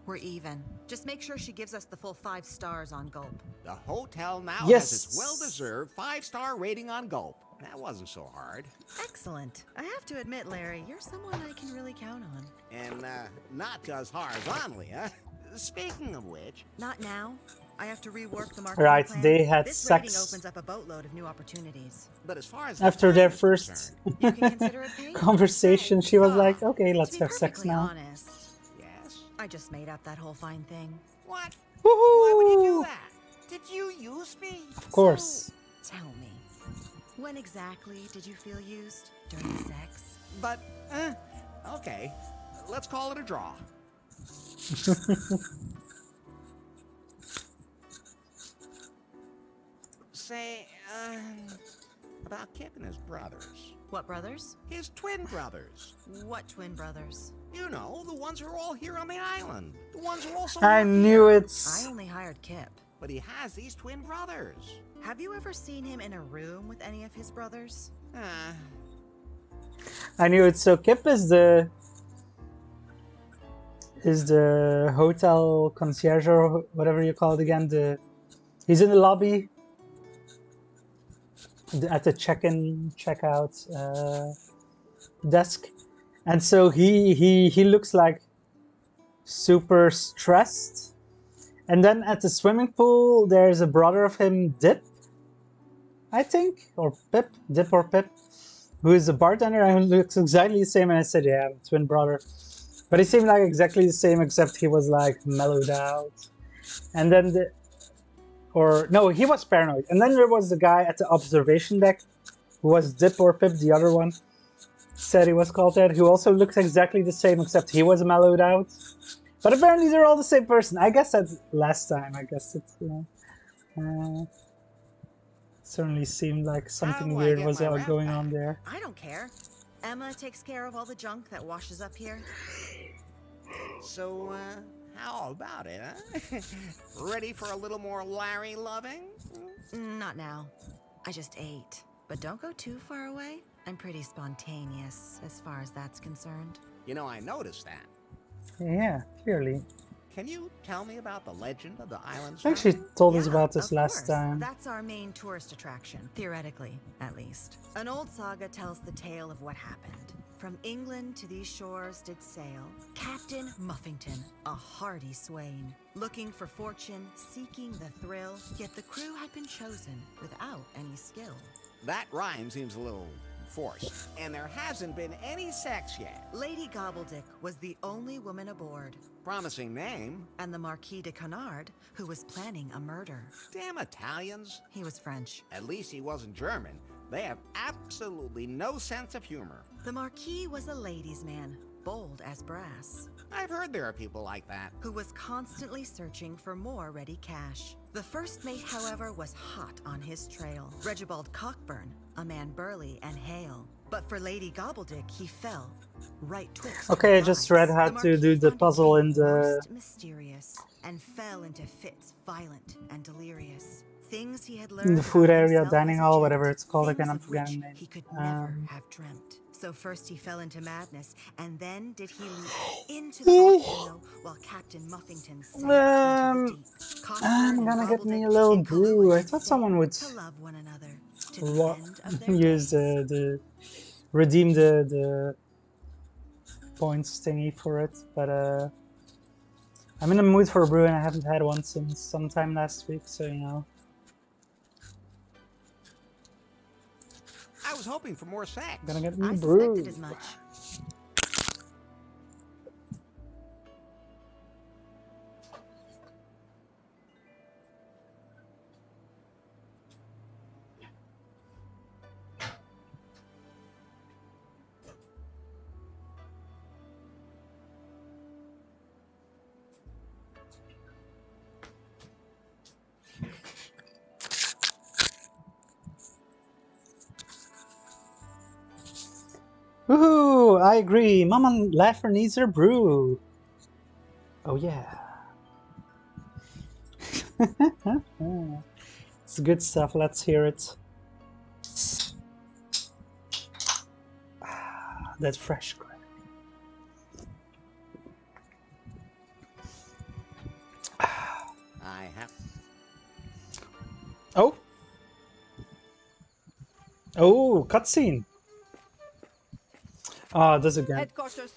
Speaker 5: we're even. Just make sure she gives us the full 5 stars on gulp.
Speaker 2: The hotel now
Speaker 1: Yes.
Speaker 2: has its well-deserved 5-star rating on Gulp. That wasn't so hard.
Speaker 5: Excellent. I have to admit, Larry, you're someone I can really count on.
Speaker 2: And, not just horizontally, huh? Speaking of which,
Speaker 5: Not now. I have to rework the marketing
Speaker 1: Right,
Speaker 5: plan.
Speaker 1: they had
Speaker 5: this
Speaker 1: sex.
Speaker 5: rating opens up a boatload of new opportunities.
Speaker 2: but as far as
Speaker 1: After
Speaker 2: the
Speaker 1: their
Speaker 2: fine is
Speaker 1: first
Speaker 2: concerned,
Speaker 5: You can consider it paid?
Speaker 1: conversation, she was like, okay, let's
Speaker 5: To be
Speaker 1: have sex
Speaker 5: perfectly
Speaker 1: now.
Speaker 5: honest,
Speaker 2: yes.
Speaker 5: I just made up that whole fine thing.
Speaker 2: What? Why would you do
Speaker 1: Woohoo!
Speaker 2: that? Did you use me?
Speaker 1: Of course.
Speaker 5: So, tell me, when exactly did you feel used during the sex?
Speaker 2: But, okay. Let's call it a draw. Say, about Kip and his brothers.
Speaker 5: What brothers?
Speaker 2: His twin brothers.
Speaker 5: What twin brothers?
Speaker 2: You know, the ones who are all here on the island. The ones who also
Speaker 1: I
Speaker 2: work
Speaker 1: knew
Speaker 2: here.
Speaker 1: it.
Speaker 5: I only hired Kip.
Speaker 2: But he has these twin brothers.
Speaker 5: Have you ever seen him in a room with any of his brothers?
Speaker 1: I knew it. So Kip is the hotel concierge or whatever you call it again. He's in the lobby at the check-in, check-out desk, and so he looks like super stressed, And then at the swimming pool, there's a brother of him, Dip, I think, or Pip, Dip or Pip, who is a bartender and who looks exactly the same. And I said, yeah, twin brother. But he seemed like exactly the same, except he was like mellowed out. And then no, he was paranoid. And then there was the guy at the observation deck, who was Dip or Pip, the other one. Said he was called that, who also looked exactly the same, except he was mellowed out. But apparently they're all the same person. I guess that's last time. I guess it's, you know, certainly seemed like something
Speaker 2: How do I
Speaker 1: weird
Speaker 2: get
Speaker 1: was
Speaker 2: my wrap
Speaker 1: going
Speaker 2: back?
Speaker 1: on there.
Speaker 5: I don't care. Emma takes care of all the junk that washes up here.
Speaker 2: So, how about it, huh? Ready for a little more Larry loving?
Speaker 5: Not now. I just ate. But don't go too far away. I'm pretty spontaneous as far as that's concerned.
Speaker 2: You know, I noticed that.
Speaker 1: Yeah, clearly.
Speaker 2: Can you tell me about the legend of the island?
Speaker 1: She actually told us
Speaker 5: Yeah,
Speaker 1: about this
Speaker 5: of
Speaker 1: last
Speaker 5: course.
Speaker 1: time.
Speaker 5: That's our main tourist attraction, theoretically, at least. An old saga tells the tale of what happened. From England to these shores did sail Captain Muffington, a hardy swain, looking for fortune, seeking the thrill, yet the crew had been chosen without any skill.
Speaker 2: That rhyme seems a little forced, and there hasn't been any sex yet.
Speaker 5: Lady Gobbledick was the only woman aboard,
Speaker 2: Promising name.
Speaker 5: and the Marquis de Canard, who was planning a murder.
Speaker 2: Damn Italians.
Speaker 5: He was French.
Speaker 2: At least he wasn't German. They have absolutely no sense of humor.
Speaker 5: The Marquis was a ladies' man, bold as brass,
Speaker 2: I've heard there are people like that.
Speaker 5: who was constantly searching for more ready cash. The first mate, however, was hot on his trail. Regibald Cockburn, a man burly and hale. But for Lady Gobbledick, he fell right twixt.
Speaker 1: Okay,
Speaker 5: her
Speaker 1: I just
Speaker 5: thighs.
Speaker 1: read how
Speaker 5: The
Speaker 1: to do
Speaker 5: Marquis
Speaker 1: the
Speaker 5: found
Speaker 1: puzzle
Speaker 5: a
Speaker 1: in
Speaker 5: cave
Speaker 1: the-
Speaker 5: most mysterious and fell into fits violent and delirious. Things he had learned
Speaker 1: In the food
Speaker 5: about
Speaker 1: area,
Speaker 5: himself
Speaker 1: dining
Speaker 5: as a
Speaker 1: hall,
Speaker 5: gent,
Speaker 1: whatever it's called
Speaker 5: things
Speaker 1: again, I'm
Speaker 5: of which
Speaker 1: forgetting the name.
Speaker 5: he could never have dreamt. So first he fell into madness, and then did he leap into the volcano while Captain Muffington sank into the deep. Cockburn
Speaker 1: I'm
Speaker 5: and
Speaker 1: gonna get me a
Speaker 5: Gobbledick
Speaker 1: little
Speaker 5: and
Speaker 1: brew.
Speaker 5: Kahlua
Speaker 1: I
Speaker 5: did
Speaker 1: thought
Speaker 5: say
Speaker 1: someone would
Speaker 5: to love one another to the end of their
Speaker 1: use
Speaker 5: days.
Speaker 1: the redeem the points thingy for it, but I'm in the mood for a brew and I haven't had one since sometime last week, so you know.
Speaker 2: I was hoping for more sex.
Speaker 1: Gonna get me
Speaker 5: I
Speaker 1: a brew.
Speaker 5: suspected as much.
Speaker 1: Woohoo! I agree. Mama Laffer needs her brew. Oh yeah. It's good stuff. Let's hear it. That fresh crack.
Speaker 2: I have.
Speaker 1: Oh. Oh, cutscene. Ah, this again.
Speaker 7: Headquarters,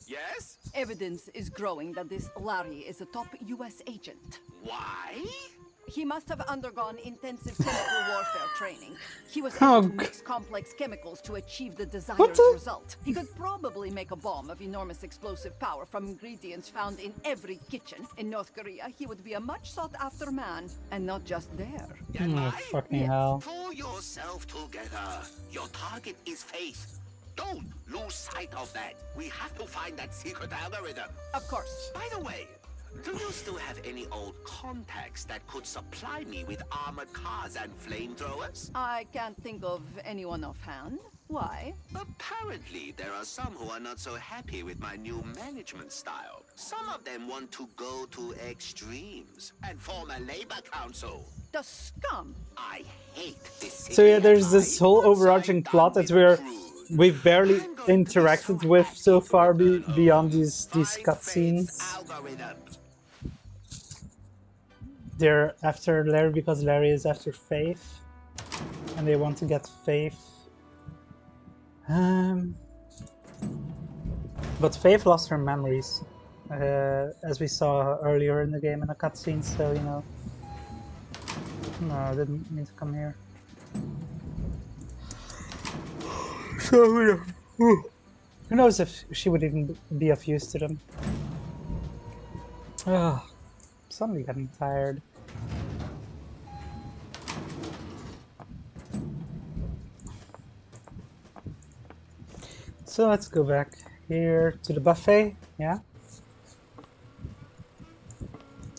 Speaker 8: Yes?
Speaker 7: evidence is growing that this Larry is a top US agent.
Speaker 8: Why?
Speaker 7: He must have undergone intensive chemical warfare training. He was
Speaker 1: Oh,
Speaker 7: able to mix complex chemicals to achieve the desired
Speaker 1: What the-
Speaker 7: result. He could probably make a bomb of enormous explosive power from ingredients found in every kitchen. In North Korea, he would be a much sought after man, and not just there.
Speaker 8: Am
Speaker 1: Oh,
Speaker 8: I?
Speaker 1: fucking
Speaker 7: Yes.
Speaker 1: hell.
Speaker 8: Pull yourself together. Your target is Faith. Don't lose sight of that. We have to find that secret algorithm.
Speaker 7: Of course.
Speaker 8: By the way, do you still have any old contacts that could supply me with armored cars and flamethrowers?
Speaker 7: I can't think of anyone offhand. Why?
Speaker 8: Apparently, there are some who are not so happy with my new management style. Some of them want to go to extremes and form a labor council.
Speaker 7: The scum!
Speaker 8: I hate this city.
Speaker 1: So yeah, there's this
Speaker 8: and
Speaker 1: whole
Speaker 8: once I'm
Speaker 1: overarching
Speaker 8: done
Speaker 1: plot that
Speaker 8: with Crude,
Speaker 1: we've barely
Speaker 8: I'm going to be
Speaker 1: interacted
Speaker 8: so
Speaker 1: with
Speaker 8: happy
Speaker 1: so
Speaker 8: to
Speaker 1: far
Speaker 8: return home.
Speaker 1: beyond these
Speaker 8: Find Faith's
Speaker 1: cutscenes.
Speaker 8: algorithm.
Speaker 1: They're after Larry because Larry is after Faith, and they want to get Faith. But Faith lost her memories. as we saw earlier in the game in a cutscene. So you know, no, I didn't mean to come here. So who knows if she would even be of use to them? Oh, suddenly getting tired. So let's go back here to the buffet, yeah?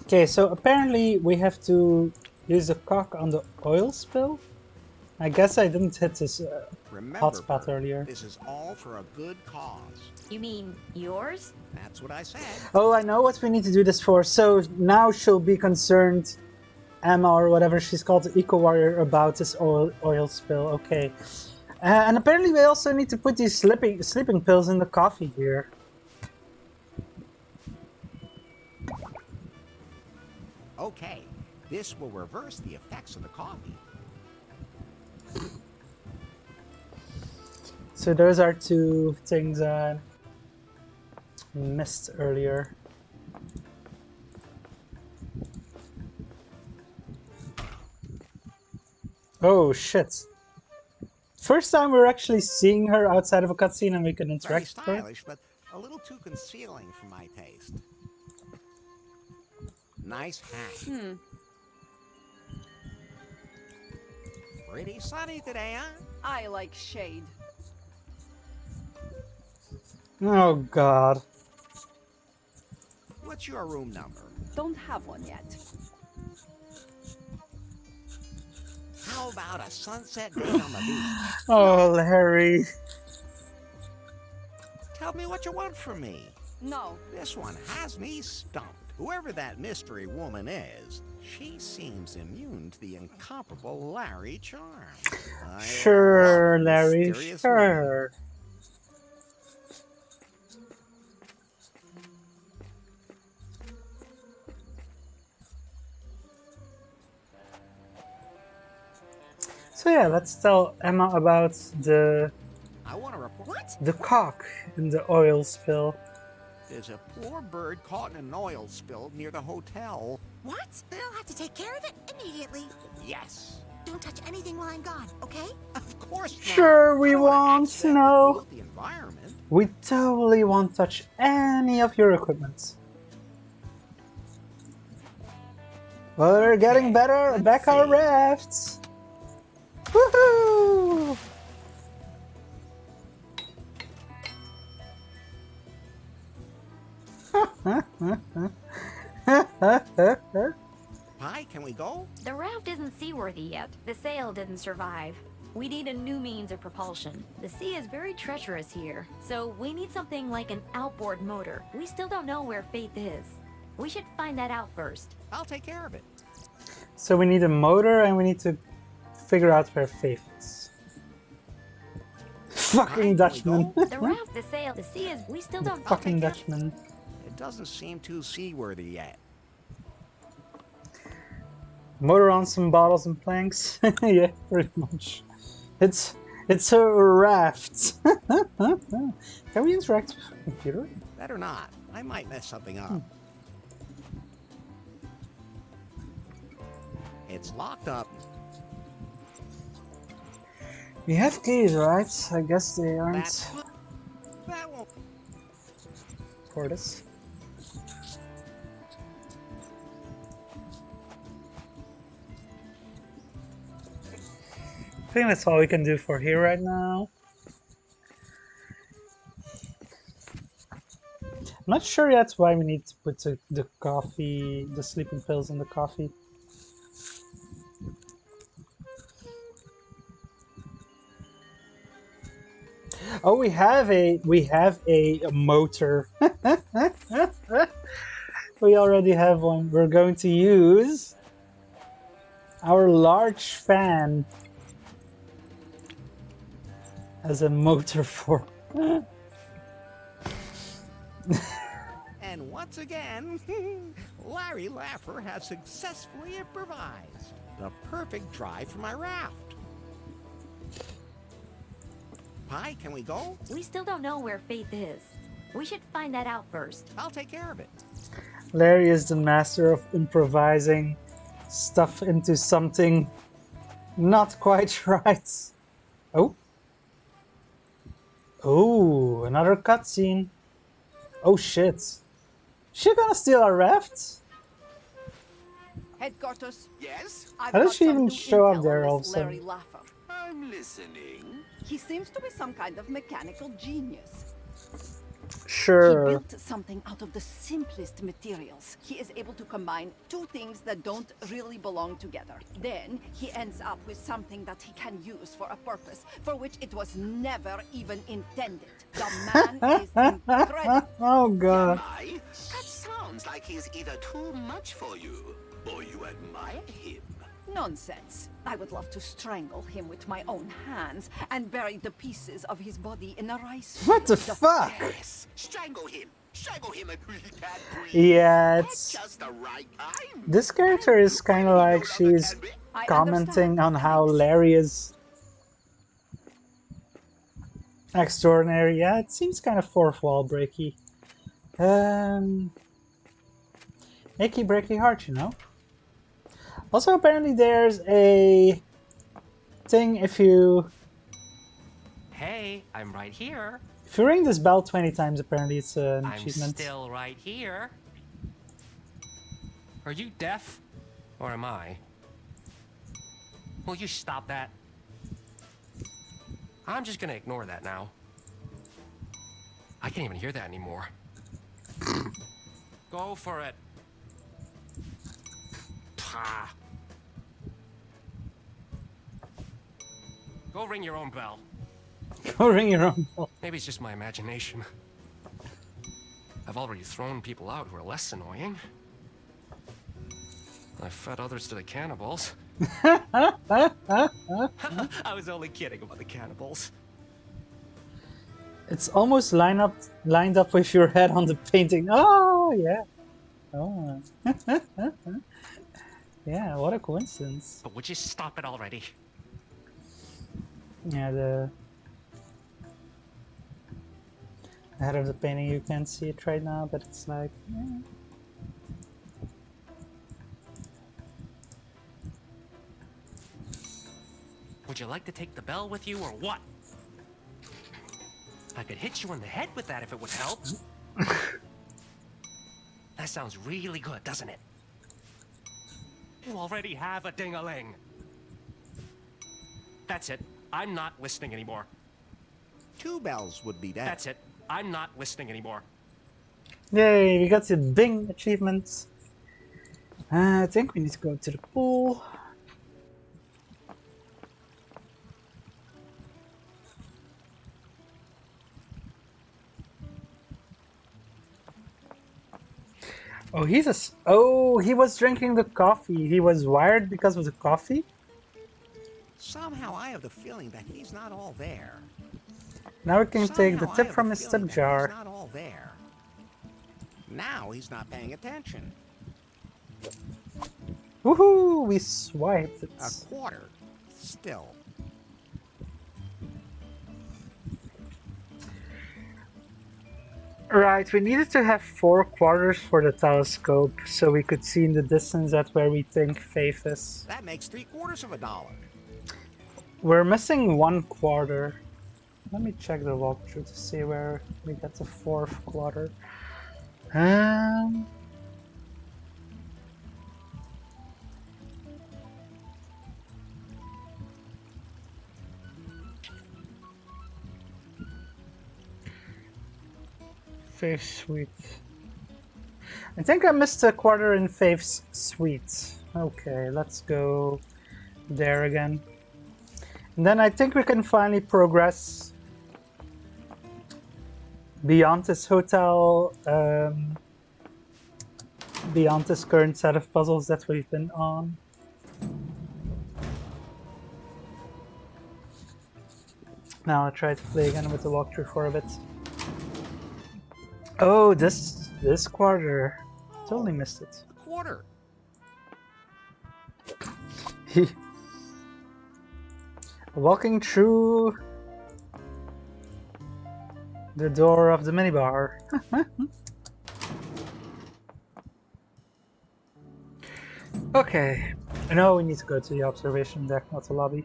Speaker 1: Okay, so apparently we have to use the cock on the oil spill. I guess I didn't hit this
Speaker 2: Remember,
Speaker 1: hotspot
Speaker 2: Bert,
Speaker 1: earlier.
Speaker 2: this is all for a good cause.
Speaker 3: You mean yours?
Speaker 2: That's what I said.
Speaker 1: Oh, I know what we need to do this for. So now she'll be concerned, Emma or whatever she's called, the eco warrior, about this oil spill. Okay. And apparently we also need to put these sleeping pills in the coffee here.
Speaker 2: Okay, this will reverse the effects of the coffee.
Speaker 1: So those are two things I missed earlier. Oh shit. First time we're actually seeing her outside of a cutscene and we can
Speaker 2: Very
Speaker 1: interact with her.
Speaker 2: stylish, but a little too concealing for my taste. Nice hat. Pretty sunny today, huh?
Speaker 7: I like shade.
Speaker 1: Oh god.
Speaker 2: What's your room number?
Speaker 7: Don't have one yet.
Speaker 2: How about a sunset date on the beach?
Speaker 1: Oh, Larry.
Speaker 2: Tell me what you want from me.
Speaker 7: No.
Speaker 2: This one has me stumped. Whoever that mystery woman is, she seems immune to the incomparable Larry charm. I
Speaker 1: Sure,
Speaker 2: love
Speaker 1: Larry,
Speaker 2: mysterious women.
Speaker 1: sure. So yeah, let's tell Emma about the
Speaker 2: I want to report.
Speaker 5: What?
Speaker 1: the cock in the oil spill.
Speaker 2: There's a poor bird caught in an oil spill near the hotel.
Speaker 5: What? Then I'll have to take care of it immediately.
Speaker 2: Yes.
Speaker 5: Don't touch anything while I'm gone, okay?
Speaker 2: Of course not.
Speaker 1: Sure, we
Speaker 2: I don't wanna
Speaker 1: won't,
Speaker 2: accidentally
Speaker 1: no.
Speaker 2: pollute the environment.
Speaker 1: We totally won't touch any of your equipment. We're getting better.
Speaker 2: let's
Speaker 1: Back our
Speaker 2: see.
Speaker 1: rafts. Woohoo!
Speaker 2: Hi, can we go?
Speaker 3: The raft isn't seaworthy yet. The sail didn't survive. We need a new means of propulsion. The sea is very treacherous here, so we need something like an outboard motor. We still don't know where Faith is. We should find that out first.
Speaker 2: I'll take care of it.
Speaker 1: So we need a motor and we need to figure out where Faith is. Fucking Dutchman.
Speaker 3: The raft, the sail, the sea is... We still don't...
Speaker 1: Fucking
Speaker 2: take it.
Speaker 1: Dutchman.
Speaker 2: It doesn't seem too seaworthy yet.
Speaker 1: Motor on some bottles and planks. Yeah, pretty much. It's a raft. Can we interact with the computer?
Speaker 2: Better not. I might mess something up. It's locked up.
Speaker 1: We have keys, right? I guess they aren't
Speaker 2: That's... That won't...
Speaker 1: for this. I think that's all we can do for here right now. I'm not sure yet why we need to put the coffee, the sleeping pills in the coffee. Oh, we have a motor. We already have one. We're going to use our large fan as a motor for.
Speaker 2: And once again, Larry Laffer has successfully improvised the perfect drive for my raft. Pi, can we go?
Speaker 3: We still don't know where Faith is. We should find that out first.
Speaker 2: I'll take care of it.
Speaker 1: Larry is the master of improvising stuff into something not quite right. Oh. Oh, another cutscene. Oh shit. She gonna steal our raft?
Speaker 7: Headquarters,
Speaker 8: Yes?
Speaker 7: I've
Speaker 1: How did
Speaker 7: got
Speaker 1: she
Speaker 7: some
Speaker 1: even
Speaker 7: new
Speaker 1: show up
Speaker 7: intel
Speaker 1: there
Speaker 7: on
Speaker 1: all of a
Speaker 7: this
Speaker 1: sudden?
Speaker 7: Larry Laffer.
Speaker 8: I'm listening.
Speaker 7: He seems to be some kind of mechanical genius. He
Speaker 1: Sure.
Speaker 7: built something out of the simplest materials. He is able to combine two things that don't really belong together. Then he ends up with something that he can use for a purpose for which it was never even intended. The man is incredible.
Speaker 1: Oh god.
Speaker 8: Mai, that sounds like he's either too much for you, or you admire him.
Speaker 7: Nonsense. I would love to strangle him with my own hands and bury the pieces of his body in a rice
Speaker 1: What the
Speaker 7: field.
Speaker 1: fuck?
Speaker 8: Yes, strangle him. Strangle him until he can't breathe.
Speaker 1: Yeah,
Speaker 8: At
Speaker 1: it's...
Speaker 8: just the right time.
Speaker 1: This character is kind of like she's
Speaker 7: I
Speaker 1: commenting
Speaker 7: understand.
Speaker 1: on how
Speaker 7: Thanks.
Speaker 1: Larry is extraordinary. Yeah, it seems kind of fourth wall breaky. Achy breaky heart, you know? Also, apparently there's a thing if you
Speaker 9: Hey, I'm right here.
Speaker 1: ring this bell 20 times, apparently it's an
Speaker 9: I'm
Speaker 1: achievement.
Speaker 9: still right here. Are you deaf? Or am I? Will you stop that? I'm just gonna ignore that now. I can't even hear that anymore. Go for it. Pah. Go ring your own bell.
Speaker 1: Go ring your own bell.
Speaker 9: Maybe it's just my imagination. I've already thrown people out who are less annoying. I've fed others to the cannibals. I was only kidding about the cannibals.
Speaker 1: It's almost lined up with your head on the painting. Oh yeah. Oh. Yeah, what a coincidence.
Speaker 9: But would you stop it already?
Speaker 1: Yeah, the head of the painting, you can't see it right now, but it's like... yeah.
Speaker 9: Would you like to take the bell with you or what? I could hit you in the head with that if it would help. That sounds really good, doesn't it? You already have a ding-a-ling. That's it. I'm not listening anymore.
Speaker 2: 2 bells would be better.
Speaker 9: That's it. I'm not listening anymore.
Speaker 1: Yay, we got the Bing achievement. I think we need to go to the pool. Oh, he was drinking the coffee. He was wired because of the coffee.
Speaker 2: Somehow I have the feeling that he's not all there.
Speaker 1: Now we can take the
Speaker 2: Somehow I
Speaker 1: tip
Speaker 2: have
Speaker 1: from
Speaker 2: the
Speaker 1: his
Speaker 2: feeling
Speaker 1: tip
Speaker 2: that
Speaker 1: jar.
Speaker 2: He's not all there. Now he's not paying attention.
Speaker 1: Woohoo! We swiped it.
Speaker 2: A quarter. Still.
Speaker 1: Right, we needed to have 4 quarters for the telescope, so we could see in the distance at where we think Faith is.
Speaker 2: That makes $0.75.
Speaker 1: We're missing 1 quarter. Let me check the walkthrough to see where we get the 4th quarter. Faith's suite. I think I missed a quarter in Faith's suite. Okay, let's go there again. And then I think we can finally progress beyond this hotel, beyond this current set of puzzles that we've been on. Now I'll try to play again with the walkthrough for a bit. Oh, this quarter. Totally missed it.
Speaker 2: A quarter.
Speaker 1: Walking through The door of the minibar. Okay. I know we need to go to the observation deck, not the lobby.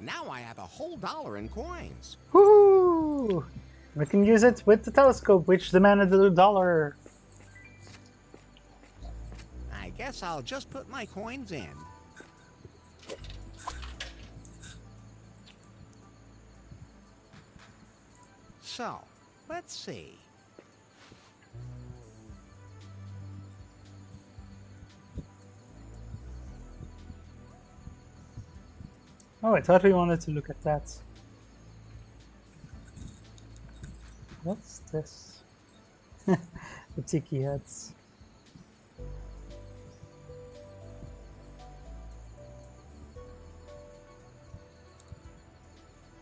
Speaker 2: Now I have a whole $1 in coins.
Speaker 1: Woo! We can use it with the telescope, which demanded $1.
Speaker 2: I guess I'll just put my coins in. So, let's see.
Speaker 1: Oh, I thought we wanted to look at that. What's this? The tiki heads.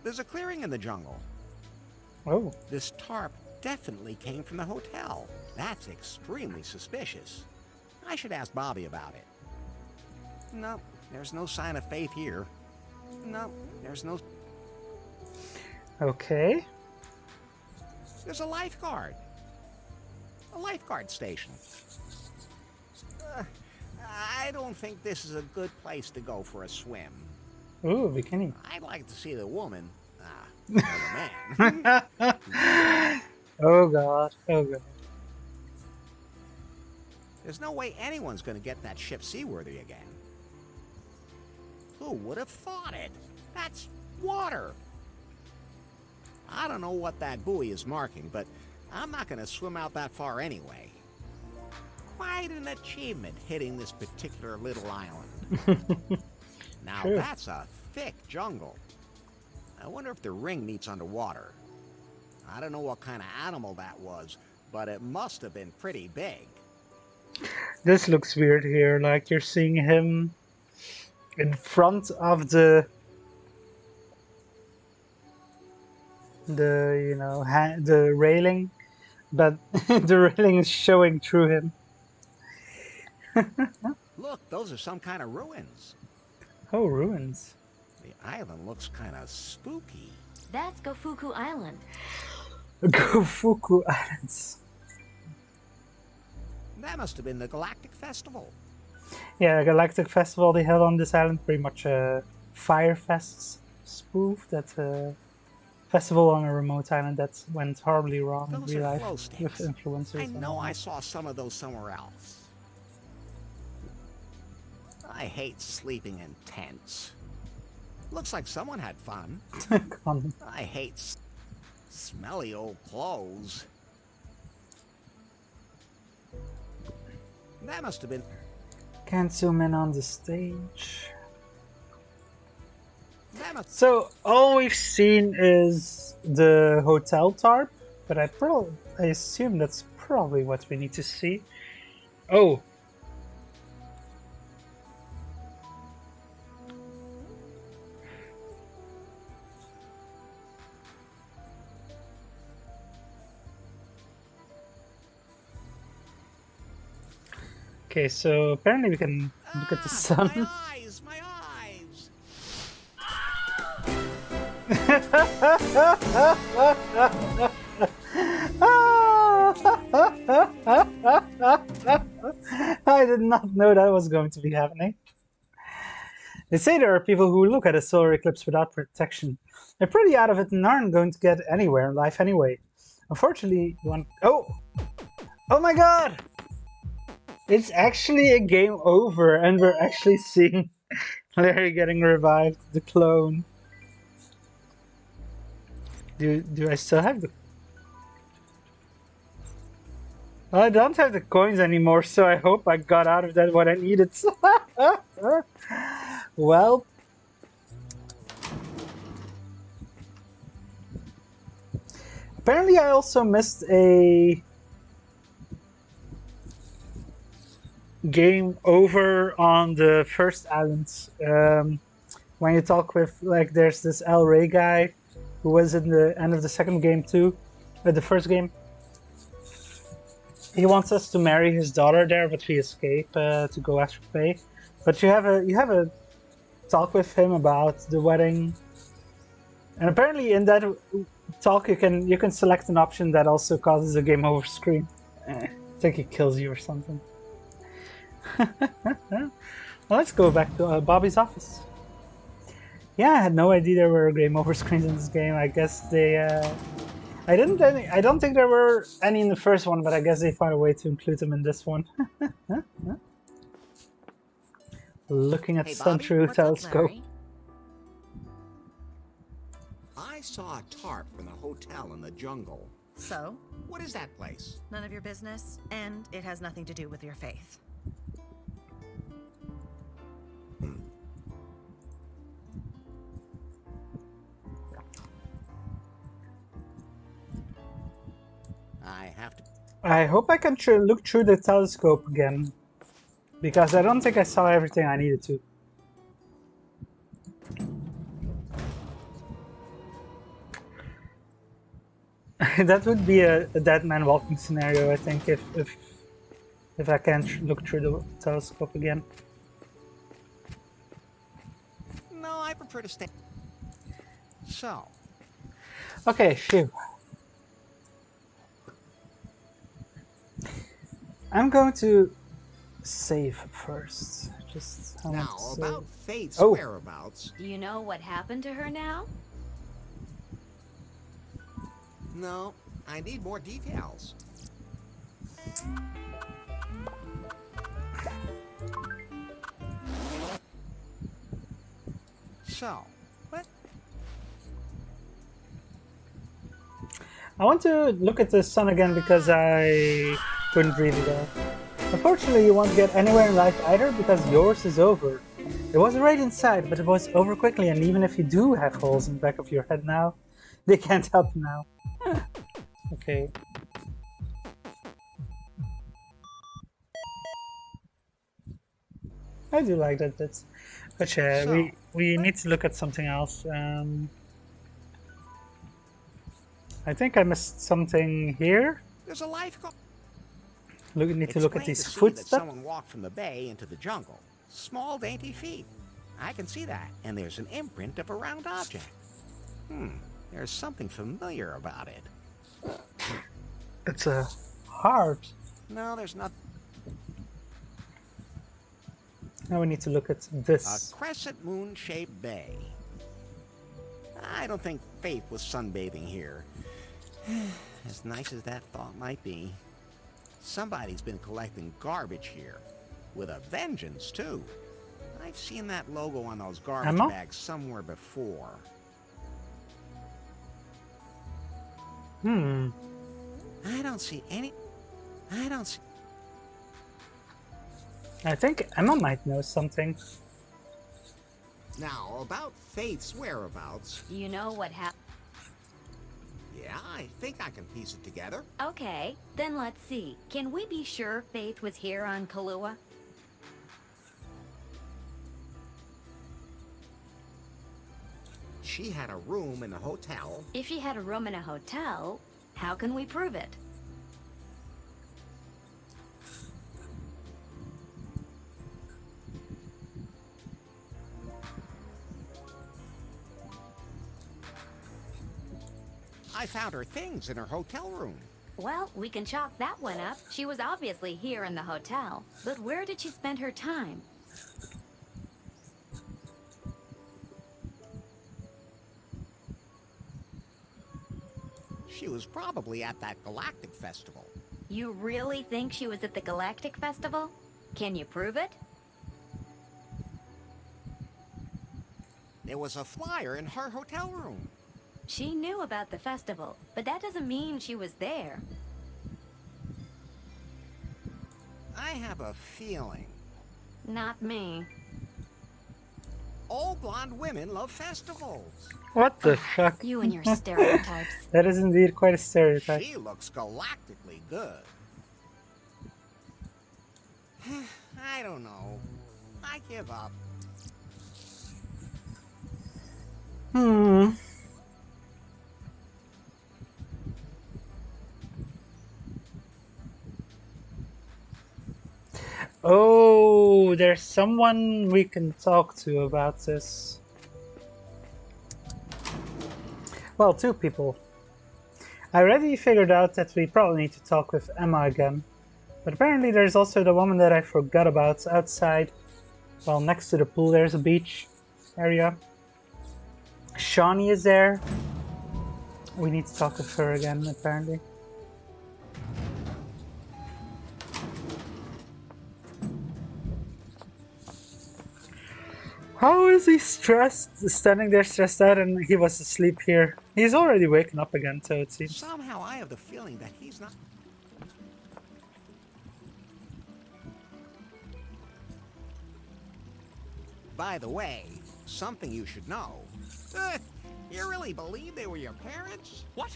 Speaker 2: There's a clearing in the jungle.
Speaker 1: Oh.
Speaker 2: This tarp definitely came from the hotel. That's extremely suspicious. I should ask Bobby about it. No, there's no sign of Faith here. No, there's no...
Speaker 1: Okay.
Speaker 2: There's a lifeguard. A lifeguard station. I don't think this is a good place to go for a swim.
Speaker 1: Ooh, bikini.
Speaker 2: I'd like to see the woman. Or the man.
Speaker 1: Oh god. Oh god.
Speaker 2: There's no way anyone's going to get that ship seaworthy again. Who would have thought it? That's water. I don't know what that buoy is marking, but I'm not going to swim out that far anyway. Quite an achievement hitting this particular little island. Now
Speaker 1: True.
Speaker 2: that's a thick jungle. I wonder if the ring meets underwater. I don't know what kind of animal that was, but it must have been pretty big.
Speaker 1: This looks weird here, like you're seeing him in front of the you know, the railing, but the railing is showing through him.
Speaker 2: Look, those are some kind of ruins.
Speaker 1: Oh, ruins.
Speaker 2: The island looks kind of spooky.
Speaker 3: That's Gofuku Island.
Speaker 1: Gofuku Islands.
Speaker 2: That must have been the Galactic Festival.
Speaker 1: Yeah, Galactic Festival they held on this island, pretty much a Fire Fest spoof. That festival on a remote island that went horribly wrong in
Speaker 2: Those
Speaker 1: real
Speaker 2: are
Speaker 1: life
Speaker 2: glow
Speaker 1: with
Speaker 2: sticks.
Speaker 1: influencers.
Speaker 2: I
Speaker 1: and
Speaker 2: know
Speaker 1: all
Speaker 2: I
Speaker 1: that.
Speaker 2: saw some of those somewhere else. I hate sleeping in tents. Looks like someone had fun.
Speaker 1: Come.
Speaker 2: I hate smelly old clothes. That must have been...
Speaker 1: Can't zoom in on the stage.
Speaker 2: That must...
Speaker 1: So all we've seen is the hotel tarp, but I assume that's probably what we need to see. Oh. Okay, so apparently we can look at the sun.
Speaker 2: My eyes! My eyes!
Speaker 1: I did not know that was going to be happening. They say there are people who look at a solar eclipse without protection. They're pretty out of it and aren't going to get anywhere in life anyway. Unfortunately, one... Oh! Oh my god! It's actually a game over and we're actually seeing Larry getting revived, the clone. Do I still have the... I don't have the coins anymore, so I hope I got out of that what I needed. Well... Apparently I also missed a... game over on the first island. When you talk with, like, there's this El Rey guy who was in the end of the second game too, the first game. He wants us to marry his daughter there, but we escape to go after Faith. But you have a talk with him about the wedding, and apparently in that talk you can select an option that also causes a game over screen. I think he kills you or something. Well, let's go back to Bobby's office. Yeah, I had no idea there were game over screens in this game. I guess they. I don't think there were any in the first one, but I guess they found a way to include them in this one. Looking at
Speaker 2: Hey,
Speaker 1: sun
Speaker 2: Bobby?
Speaker 1: through
Speaker 5: What's up,
Speaker 1: telescope.
Speaker 5: Larry?
Speaker 2: I saw a tarp from the hotel in the jungle.
Speaker 5: So,
Speaker 2: What is that place?
Speaker 5: none of your business, and it has nothing to do with your faith.
Speaker 2: I have to.
Speaker 1: I hope I can look through the telescope again, because I don't think I saw everything I needed to. That would be a dead man walking scenario, I think, if I can't look through the telescope again.
Speaker 2: No, I prefer to stay. So,
Speaker 1: Okay, phew. I'm going to save first. Just I want
Speaker 2: now
Speaker 1: to save.
Speaker 2: about Faith's
Speaker 1: Oh.
Speaker 2: whereabouts.
Speaker 3: Do you know what happened to her now?
Speaker 2: No, I need more details. So, what?
Speaker 1: I want to look at the sun again because I couldn't read it out. Unfortunately, you won't get anywhere in life either because yours is over. It was right inside, but it was over quickly, and even if you do have holes in the back of your head now, they can't help you now. Okay. I do like that bit. But yeah, we need to look at something else. I think I missed something here.
Speaker 2: There's a lifeguard.
Speaker 1: Need to look at
Speaker 2: It's plain
Speaker 1: these
Speaker 2: to see that
Speaker 1: footsteps.
Speaker 2: someone walked from the bay into the jungle. Small, dainty feet. I can see that. And there's an imprint of a round object. There's something familiar about it.
Speaker 1: It's a heart.
Speaker 2: No, there's not.
Speaker 1: Now we need to look at
Speaker 2: A
Speaker 1: this.
Speaker 2: crescent moon-shaped bay. I don't think Faith was sunbathing here. As nice as that thought might be. Somebody's been collecting garbage here. With a vengeance, too. I've seen that logo on those garbage
Speaker 1: Emma?
Speaker 2: bags somewhere before. I don't see any...
Speaker 1: I think Emma might know something.
Speaker 2: Now, about Faith's whereabouts...
Speaker 3: Do you know what happened?
Speaker 2: Yeah, I think I can piece it together.
Speaker 3: Okay, then let's see. Can we be sure Faith was here on Kahlua?
Speaker 2: She had a room in a hotel.
Speaker 3: If she had a room in a hotel, how can we prove it?
Speaker 2: I found her things in her hotel room.
Speaker 3: Well, we can chalk that one up. She was obviously here in the hotel. But where did she spend her time?
Speaker 2: She was probably at that Galactic Festival.
Speaker 3: You really think she was at the Galactic Festival? Can you prove it?
Speaker 2: There was a flyer in her hotel room.
Speaker 3: She knew about the festival, but that doesn't mean she was there.
Speaker 2: I have a feeling.
Speaker 3: Not me.
Speaker 2: All blonde women love festivals.
Speaker 1: What the fuck?
Speaker 3: You and your stereotypes.
Speaker 1: That is indeed quite a stereotype.
Speaker 2: She looks galactically good. I don't know. I give up.
Speaker 1: Hmm. Oh, there's someone we can talk to about this. Well, two people. I already figured out that we probably need to talk with Emma again. But apparently there's also the woman that I forgot about outside. Well, next to the pool there's a beach area. Shawnee is there. We need to talk with her again, apparently. How is he stressed, standing there stressed out, and he was asleep here? He's already waken up again, so it seems.
Speaker 2: Somehow I have the feeling that he's not... By the way, something you should know. You really believe they were your parents?
Speaker 9: What?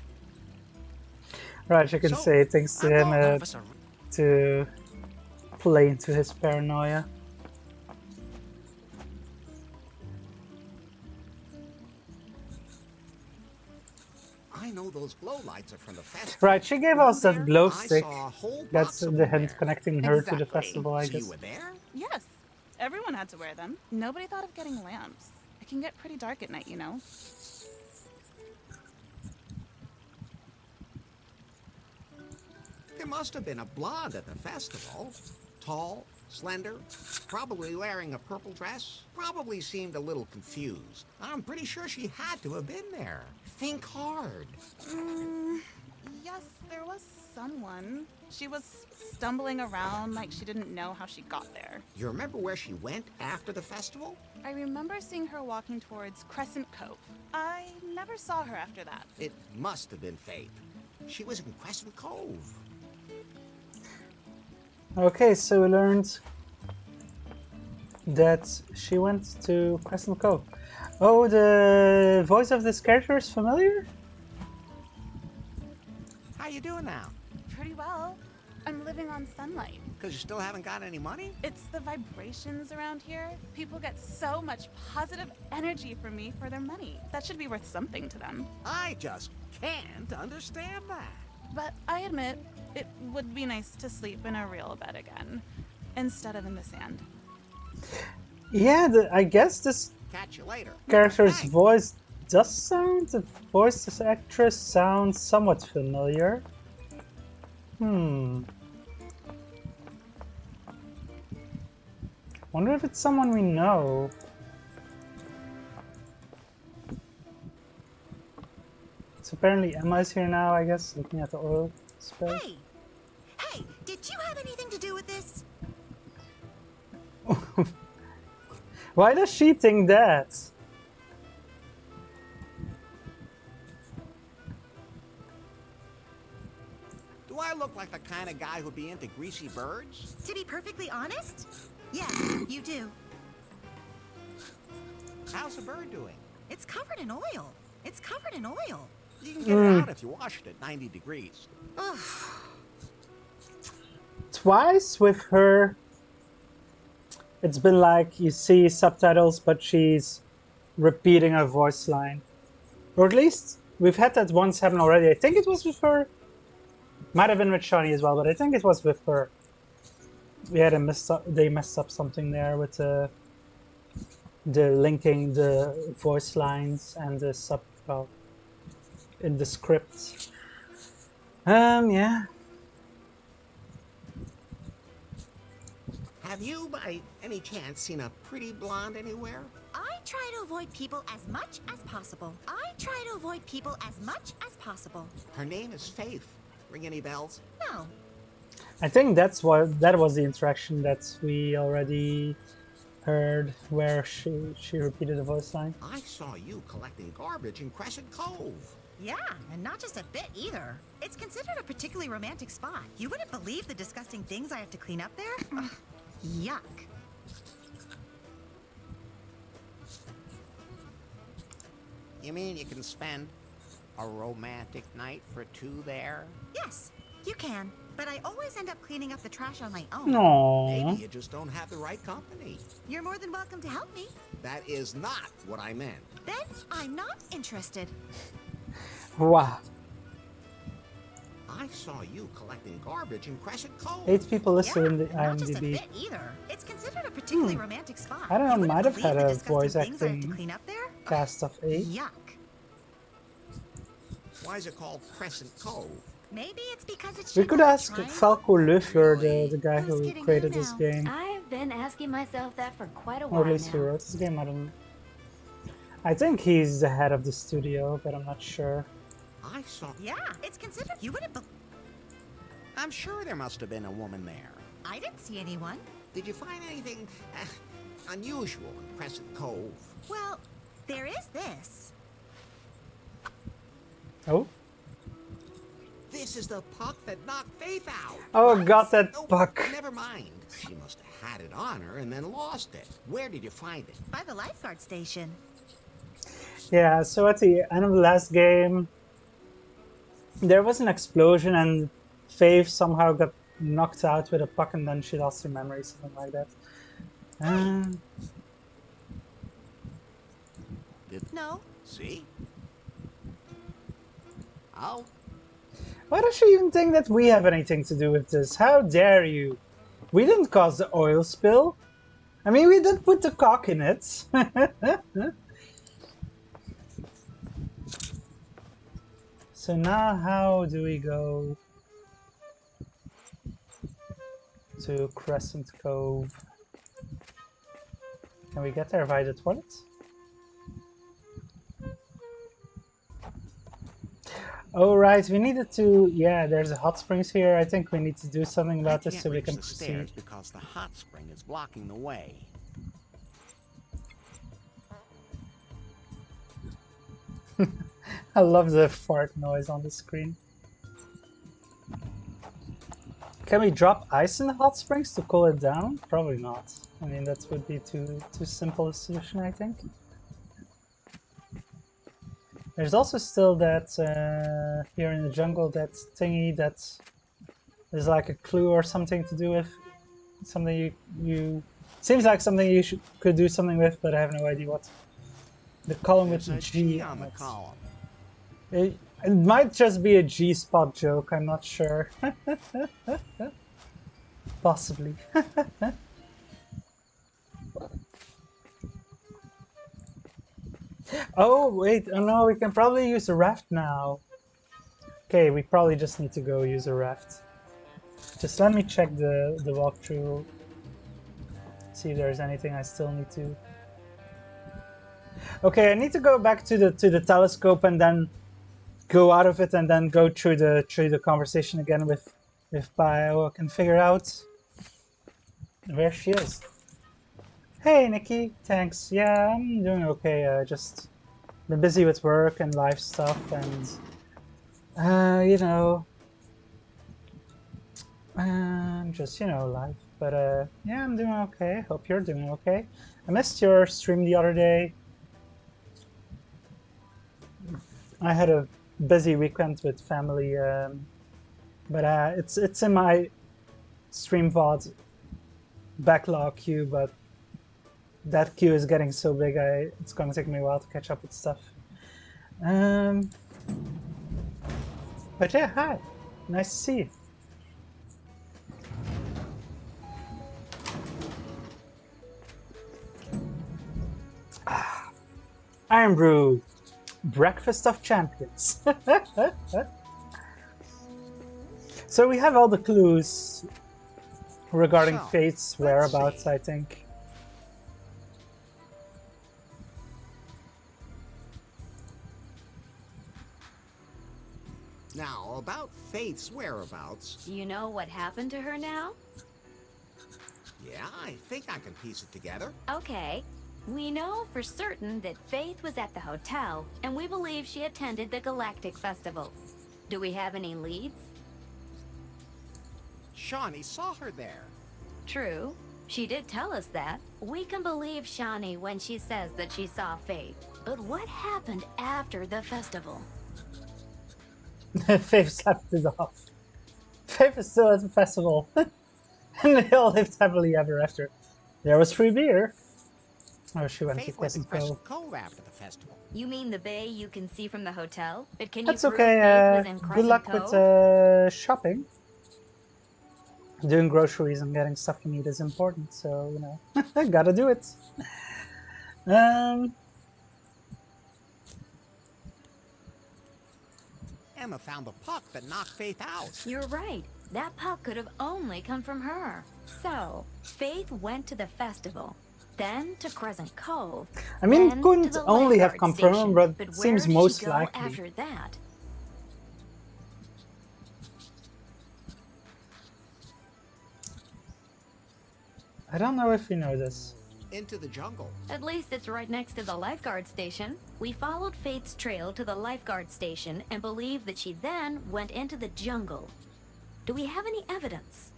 Speaker 1: Right, you can
Speaker 2: So,
Speaker 1: say things to
Speaker 2: I'm
Speaker 1: him
Speaker 2: all-
Speaker 9: None of us are.
Speaker 1: to play into his paranoia.
Speaker 2: I know those glow lights are from the festival.
Speaker 1: Right, she gave
Speaker 2: Were you
Speaker 1: us that
Speaker 2: there?
Speaker 1: glow
Speaker 2: I
Speaker 1: stick.
Speaker 2: saw a whole
Speaker 1: That's
Speaker 2: box of
Speaker 1: the
Speaker 2: them
Speaker 1: hint
Speaker 2: there.
Speaker 1: connecting her to the
Speaker 6: Exactly.
Speaker 1: festival, I
Speaker 2: So
Speaker 1: guess.
Speaker 2: you were there?
Speaker 6: Yes, everyone had to wear them. Nobody thought of getting lamps. It can get pretty dark at night, you know.
Speaker 2: There must have been a blonde at the festival. Tall, slender, probably wearing a purple dress. Probably seemed a little confused. I'm pretty sure she had to have been there. Think hard.
Speaker 6: Yes, there was someone. She was stumbling around like she didn't know how she got there.
Speaker 2: You remember where she went after the festival?
Speaker 6: I remember seeing her walking towards Crescent Cove. I never saw her after that.
Speaker 2: It must have been Faith. She was in Crescent Cove.
Speaker 1: Okay, so we learned that she went to Crescent Cove. Oh, the voice of this character is familiar?
Speaker 2: How you doing now?
Speaker 6: Pretty well. I'm living on sunlight.
Speaker 2: Because you still haven't got any money?
Speaker 6: It's the vibrations around here. People get so much positive energy from me for their money. That should be worth something to them.
Speaker 2: I just can't understand that.
Speaker 6: But I admit, it would be nice to sleep in a real bed again, instead of in the sand.
Speaker 1: Yeah, I guess this
Speaker 2: Catch you later.
Speaker 1: character's
Speaker 2: Thanks.
Speaker 1: voice does sound, the voice actress sounds somewhat familiar. Wonder if it's someone we know. So apparently Emma's here now, I guess, looking at the oil spill.
Speaker 5: Hey! Hey, did you have anything to do with this?
Speaker 1: Why does she think that?
Speaker 2: Do I look like the kind of guy who'd be into greasy birds?
Speaker 5: To be perfectly honest, yes, you do.
Speaker 2: How's the bird doing?
Speaker 5: It's covered in oil. It's covered in oil.
Speaker 2: You can get it out if you wash it at 90 degrees.
Speaker 5: Ugh.
Speaker 1: Twice with her, it's been like you see subtitles, but she's repeating her voice line. Or at least we've had that once happen already. I think it was with her. Might have been with Shawnee as well, but I think it was with her. Yeah, they messed up something there with the linking the voice lines and the well, in the script. Yeah.
Speaker 2: Have you, by any chance, seen a pretty blonde anywhere?
Speaker 5: I try to avoid people as much as possible. I try to avoid people as much as possible.
Speaker 2: Her name is Faith. Ring any bells?
Speaker 5: No.
Speaker 1: I think that was the interaction that we already heard, where she repeated the voice line.
Speaker 2: I saw you collecting garbage in Crescent Cove.
Speaker 5: Yeah, and not just a bit either. It's considered a particularly romantic spot. You wouldn't believe the disgusting things I have to clean up there. Ugh, yuck.
Speaker 2: You mean you can spend a romantic night for two there?
Speaker 5: Yes. You can, but I always end up cleaning up the trash on my own.
Speaker 1: No.
Speaker 2: Maybe you just don't have the right company.
Speaker 5: You're more than welcome to help me.
Speaker 2: That is not what I meant.
Speaker 5: Then I'm not interested.
Speaker 1: Wow.
Speaker 2: I saw you collecting garbage in Crescent Cove.
Speaker 1: 8 people listed in the
Speaker 5: not just a
Speaker 1: IMDb.
Speaker 5: bit either. It's considered a particularly romantic spot.
Speaker 1: I don't know,
Speaker 5: You wouldn't
Speaker 1: might have
Speaker 5: believe
Speaker 1: had
Speaker 5: the
Speaker 1: a
Speaker 5: disgusting
Speaker 1: voice
Speaker 5: things I have to
Speaker 1: acting
Speaker 5: clean up there.
Speaker 1: cast of 8.
Speaker 5: Yuck.
Speaker 2: Why is it called Crescent Cove?
Speaker 5: Maybe it's because it's
Speaker 1: We
Speaker 5: shaped
Speaker 1: could
Speaker 5: like a
Speaker 1: ask
Speaker 5: triangle.
Speaker 1: Falco Luffer,
Speaker 2: Really?
Speaker 1: the guy
Speaker 5: Who's
Speaker 1: who
Speaker 5: kidding
Speaker 1: created
Speaker 5: who
Speaker 1: this
Speaker 5: now?
Speaker 1: game.
Speaker 3: I've been asking myself that for quite a
Speaker 1: Or
Speaker 3: while
Speaker 1: at least who
Speaker 3: now.
Speaker 1: wrote this game, I don't... I think he's the head of the studio, but I'm not sure.
Speaker 2: I saw...
Speaker 5: Yeah, it's considered. You wouldn't believe.
Speaker 2: I'm sure there must have been a woman there.
Speaker 5: I didn't see anyone.
Speaker 2: Did you find anything unusual in Crescent Cove?
Speaker 5: Well, there is this.
Speaker 1: Oh?
Speaker 2: This is the puck that knocked Faith out.
Speaker 1: Oh, got that
Speaker 2: Oh,
Speaker 1: puck.
Speaker 2: never mind. She must have had it on her and then lost it. Where did you find it?
Speaker 5: By the lifeguard station.
Speaker 1: Yeah, so at the end of the last game, there was an explosion and Faith somehow got knocked out with a puck and then she lost her memory, something like that.
Speaker 5: No.
Speaker 2: See? Oh,
Speaker 1: Why does she even think that we have anything to do with this? How dare you? We didn't cause the oil spill. I mean, we did put the cock in it. So now how do we go to Crescent Cove? Can we get there via the toilet? Oh right, we needed to... Yeah, there's a hot springs here. I think we need to do something about this so we can
Speaker 2: the
Speaker 1: proceed.
Speaker 2: stairs because the hot spring is blocking the way.
Speaker 1: I love the fart noise on the screen. Can we drop ice in the hot springs to cool it down? Probably not. I mean, that would be too simple a solution, I think. There's also still that, here in the jungle, that thingy that is like a clue or something to do with. Something you seems like something you could do something with, but I have no idea what. The column with
Speaker 2: There's a
Speaker 1: G
Speaker 2: on
Speaker 1: on
Speaker 2: the
Speaker 1: it.
Speaker 2: column.
Speaker 1: It might just be a G-spot joke, I'm not sure. Possibly. Oh, wait, oh no, we can probably use a raft now. Okay, we probably just need to go use a raft. Just let me check the walkthrough. See if there's anything I still need to... Okay, I need to go back to the telescope and then go out of it and then go through the conversation again with Bio. I can figure out where she is. Hey Nikki, thanks. Yeah, I'm doing okay. Just been busy with work and life stuff and you know, just life. But yeah, I'm doing okay. Hope you're doing okay. I missed your stream the other day. I had a busy weekend with family, but it's in my stream VOD backlog queue, but that queue is getting so big it's gonna take me a while to catch up with stuff. But yeah, hi, nice to see you. Iron Brew. Breakfast of Champions. So we have all the clues regarding
Speaker 2: So,
Speaker 1: Fate's
Speaker 2: let's
Speaker 1: whereabouts,
Speaker 2: see.
Speaker 1: I think.
Speaker 2: Now, about Faith's whereabouts,
Speaker 3: Do you know what happened to her now?
Speaker 2: yeah, I think I can piece it together.
Speaker 3: Okay. We know for certain that Faith was at the hotel, and we believe she attended the Galactic Festival. Do we have any leads?
Speaker 2: Shawnee saw her there.
Speaker 3: True. She did tell us that. We can believe Shawnee when she says that she saw Faith. But what happened after the festival?
Speaker 1: Faith slapped it off. Faith is still at the festival. And they all lived happily ever after. There was free beer. Oh, she went to
Speaker 2: Faith went to
Speaker 1: Crescent
Speaker 2: Crescent
Speaker 1: Cove.
Speaker 2: Cove after the festival.
Speaker 3: You mean the bay you can see from the hotel? But can
Speaker 1: That's
Speaker 3: you prove
Speaker 1: okay.
Speaker 3: Faith was in
Speaker 1: Good
Speaker 3: Crescent
Speaker 1: luck with
Speaker 3: Cove?
Speaker 1: shopping. Doing groceries and getting stuff you need is important, so, you know, gotta do it.
Speaker 2: Emma found the puck that knocked Faith out.
Speaker 3: You're right. That puck could have only come from her. So, Faith went to the festival, then to Crescent Cove.
Speaker 1: I mean,
Speaker 3: then
Speaker 1: it couldn't
Speaker 3: to the
Speaker 1: only have
Speaker 3: lifeguard
Speaker 1: come from
Speaker 3: station.
Speaker 1: her, but
Speaker 3: But
Speaker 1: it
Speaker 3: where
Speaker 1: seems
Speaker 3: did
Speaker 1: most
Speaker 3: she go
Speaker 1: likely.
Speaker 3: after that?
Speaker 1: I don't know if you know this.
Speaker 2: Into the jungle.
Speaker 3: At least it's right next to the lifeguard station. We followed Faith's trail to the lifeguard station and believe that she then went into the jungle. Do we have any evidence?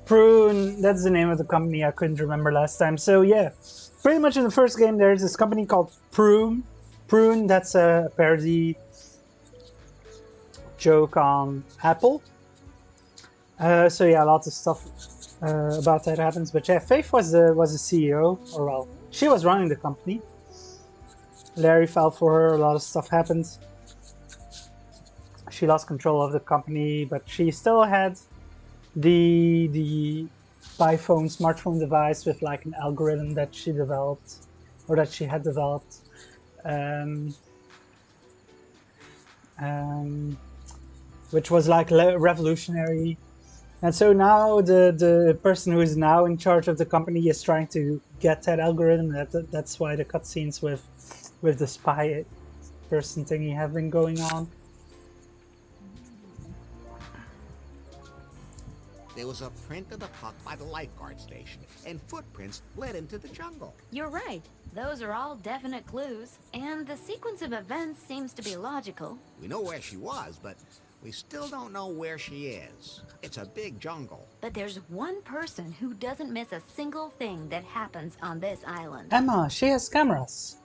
Speaker 1: Prune, that's the name of the company I couldn't remember last time. So yeah, pretty much in the first game there's this company called Prune. Prune, that's a parody joke on Apple. So yeah, lots of stuff about that happens. But yeah, Faith was the CEO, or well, she was running the company. Larry fell for her. A lot of stuff happened. She lost control of the company, but she still had the iPhone smartphone device with like an algorithm that she developed, or that she had developed. Which was like revolutionary. And so now the person who is now in charge of the company is trying to get that algorithm. That's why the cutscenes with the spy person thingy have been going on.
Speaker 2: There was a print of the puck by the lifeguard station, and footprints led into the jungle.
Speaker 3: You're right. Those are all definite clues. And the sequence of events seems to be logical.
Speaker 2: We know where she was, but we still don't know where she is. It's a big jungle.
Speaker 3: But there's one person who doesn't miss a single thing that happens on this island.
Speaker 1: Emma, she has cameras.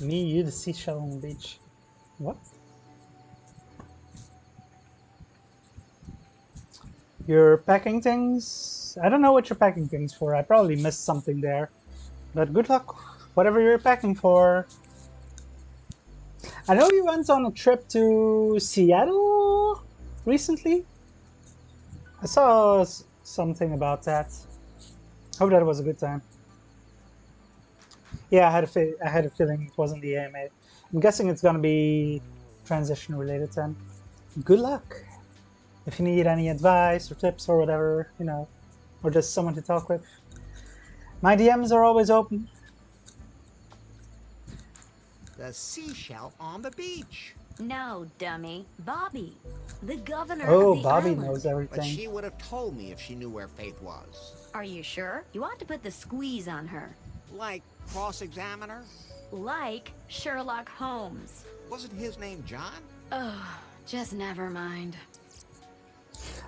Speaker 1: Me, you, the seashell on the beach. What? You're packing things? I don't know what you're packing things for. I probably missed something there. But good luck, whatever you're packing for. I know you went on a trip to Seattle recently. I saw something about that. Hope that was a good time. Yeah, I had a feeling it wasn't the AMA. I'm guessing it's gonna be transition related then. Good luck. If you need any advice or tips or whatever, you know, or just someone to talk with, my DMs are always open.
Speaker 2: The seashell on the beach.
Speaker 3: No, dummy. Bobby. The governor
Speaker 1: Oh,
Speaker 3: of the
Speaker 1: Bobby
Speaker 3: island.
Speaker 1: knows
Speaker 2: But
Speaker 1: everything.
Speaker 2: she would have told me if she knew where Faith was.
Speaker 3: Are you sure? You ought to put the squeeze on her.
Speaker 2: Like cross-examine her?
Speaker 3: Like Sherlock Holmes.
Speaker 2: Wasn't his name John?
Speaker 3: Oh, just never mind.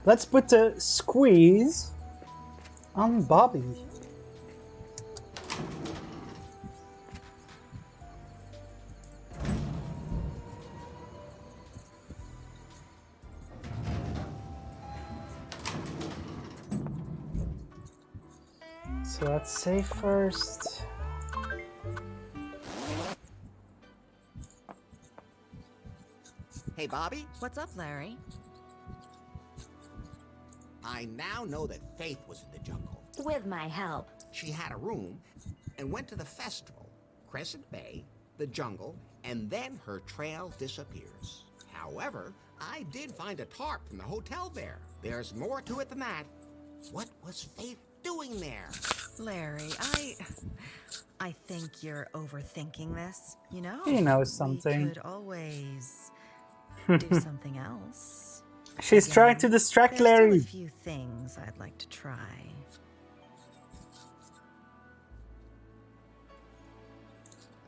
Speaker 1: Let's put the squeeze on Bobby. So let's save first.
Speaker 2: Hey, Bobby.
Speaker 5: What's up, Larry?
Speaker 2: I now know that Faith was in the jungle.
Speaker 3: With my help.
Speaker 2: She had a room and went to the festival, Crescent Bay, the jungle, and then her trail disappears. However, I did find a tarp from the hotel there. There's more to it than that. What was Faith doing there?
Speaker 5: Larry, I think you're overthinking this. You know,
Speaker 1: He knows something.
Speaker 5: we could always do something else.
Speaker 1: She's trying to distract
Speaker 5: There's
Speaker 1: Larry.
Speaker 5: still a few things I'd like to try.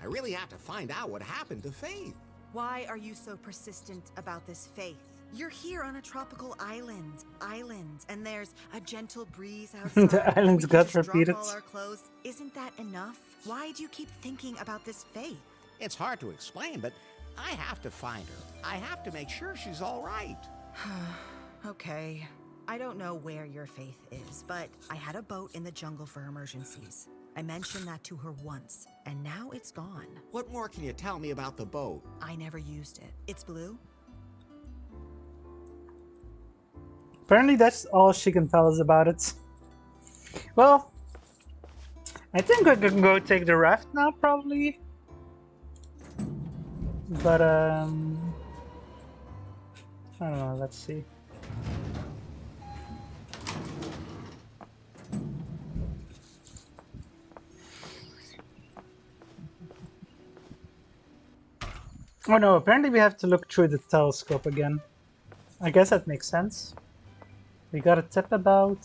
Speaker 2: I really have to find out what happened to Faith.
Speaker 5: Why are you so persistent about this Faith? You're here on a tropical island. And there's a gentle breeze outside.
Speaker 1: The island's
Speaker 5: we can
Speaker 1: got
Speaker 5: just drop
Speaker 1: repeated.
Speaker 5: all our clothes. Isn't that enough? Why do you keep thinking about this Faith?
Speaker 2: It's hard to explain, but I have to find her. I have to make sure she's all right.
Speaker 5: Okay. I don't know where your Faith is, but I had a boat in the jungle for emergencies. I mentioned that to her once, and now it's gone.
Speaker 2: What more can you tell me about the boat?
Speaker 5: I never used it. It's blue?
Speaker 1: Apparently that's all she can tell us about it. Well, I think we can go take the raft now, probably. But, I don't know, let's see. Oh no, apparently we have to look through the telescope again. I guess that makes sense. We got a tip about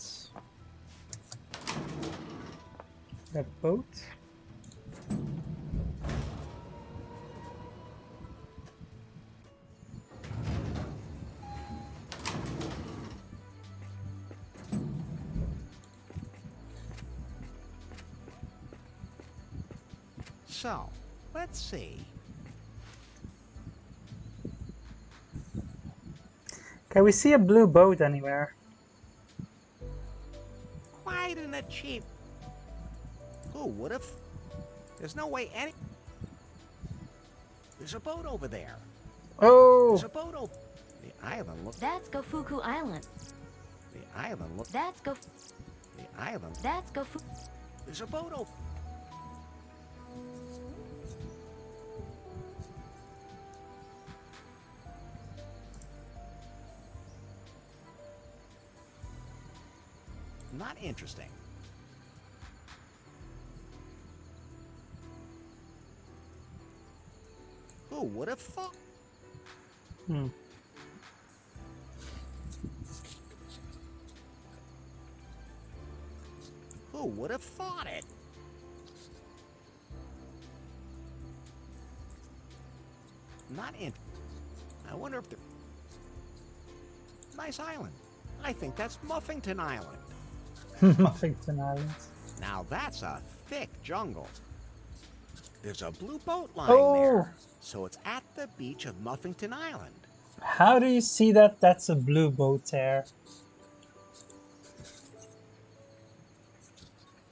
Speaker 1: that boat.
Speaker 2: So, let's see.
Speaker 1: Can we see a blue boat anywhere?
Speaker 2: Quite an achievement. Who would have? There's no way any. There's a boat over there.
Speaker 1: Oh!
Speaker 2: There's a boat over. The island looks.
Speaker 3: That's Gofuku Island.
Speaker 2: The island looks.
Speaker 3: That's
Speaker 2: The island.
Speaker 3: That's Gofu.
Speaker 2: There's a boat over. Not interesting. Who would have thought?
Speaker 1: Hmm.
Speaker 2: Who would have thought it? Not in. I wonder if the. Nice island. I think that's Muffington Island.
Speaker 1: Muffington Island.
Speaker 2: Now that's a thick jungle. There's a blue boat lying
Speaker 1: Oh!
Speaker 2: there. So it's at the beach of Muffington Island.
Speaker 1: How do you see that that's a blue boat there?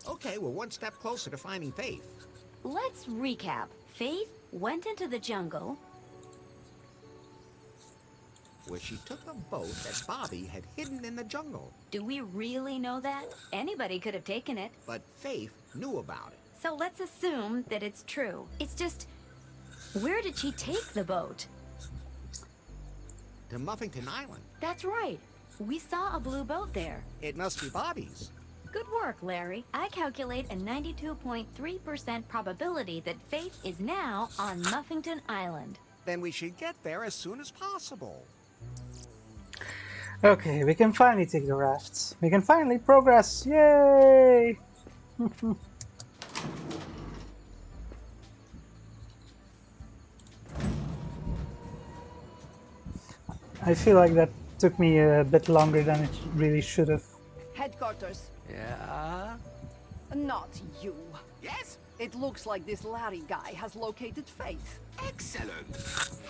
Speaker 2: Okay, we're one step closer to finding Faith.
Speaker 3: Let's recap. Faith went into the jungle.
Speaker 2: Where she took a boat that Bobby had hidden in the jungle.
Speaker 3: Do we really know that? Anybody could have taken it.
Speaker 2: But Faith knew about it.
Speaker 3: So let's assume that it's true. It's just, where did she take the boat?
Speaker 2: To Muffington Island.
Speaker 3: That's right. We saw a blue boat there.
Speaker 2: It must be Bobby's.
Speaker 3: Good work, Larry. I calculate a 92.3% probability that Faith is now on Muffington Island.
Speaker 2: Then we should get there as soon as possible.
Speaker 1: Okay, we can finally take the rafts. We can finally progress. Yay! I feel like that took me a bit longer than it really should have.
Speaker 7: Headquarters.
Speaker 9: Yeah?
Speaker 7: Not you.
Speaker 8: Yes?
Speaker 7: It looks like this Larry guy has located Faith
Speaker 8: Excellent.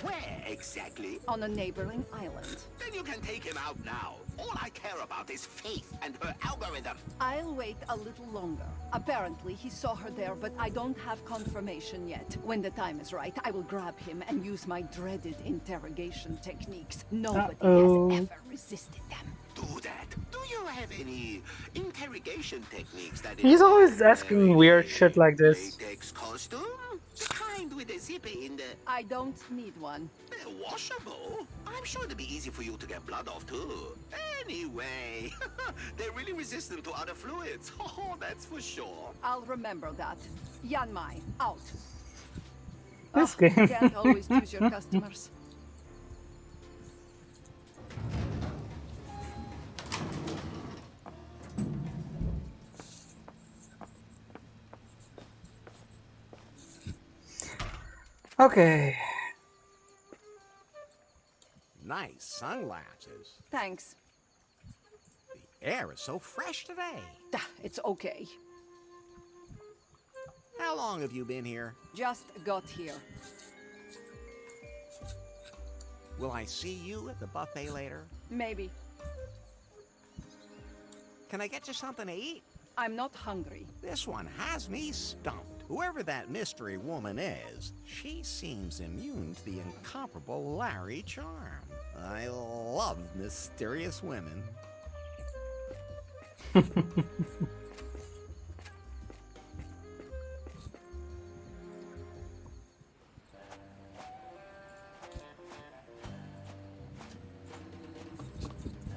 Speaker 8: Where exactly?
Speaker 7: on a neighboring island.
Speaker 8: Then you can take him out now. All I care about is Faith and her algorithm.
Speaker 7: I'll wait a little longer. Apparently, he saw her there, but I don't have confirmation yet. When the time is right, I will grab him and use my dreaded interrogation techniques. Nobody has ever resisted them.
Speaker 8: Do that. Do you have any interrogation techniques that
Speaker 1: He's
Speaker 8: involve
Speaker 1: always asking
Speaker 8: wearing
Speaker 1: weird
Speaker 8: a
Speaker 1: shit like this.
Speaker 8: latex costume? The kind with a zipper in the
Speaker 7: I don't need one.
Speaker 8: washable? I'm sure it'd be easy for you to get blood off too. Anyway, they're really resistant to other fluids. Oh, that's for sure.
Speaker 7: I'll remember that. Yanmai, out.
Speaker 1: This
Speaker 7: You
Speaker 1: game.
Speaker 7: can't always choose your customers.
Speaker 1: Okay.
Speaker 2: nice sunglasses.
Speaker 7: Thanks.
Speaker 2: The air is so fresh today.
Speaker 7: It's okay.
Speaker 2: How long have you been here?
Speaker 7: Just got here.
Speaker 2: Will I see you at the buffet later?
Speaker 7: Maybe.
Speaker 2: Can I get you something to eat?
Speaker 7: I'm not hungry.
Speaker 2: This one has me stumped. Whoever that mystery woman is, she seems immune to the incomparable Larry charm. I love mysterious women.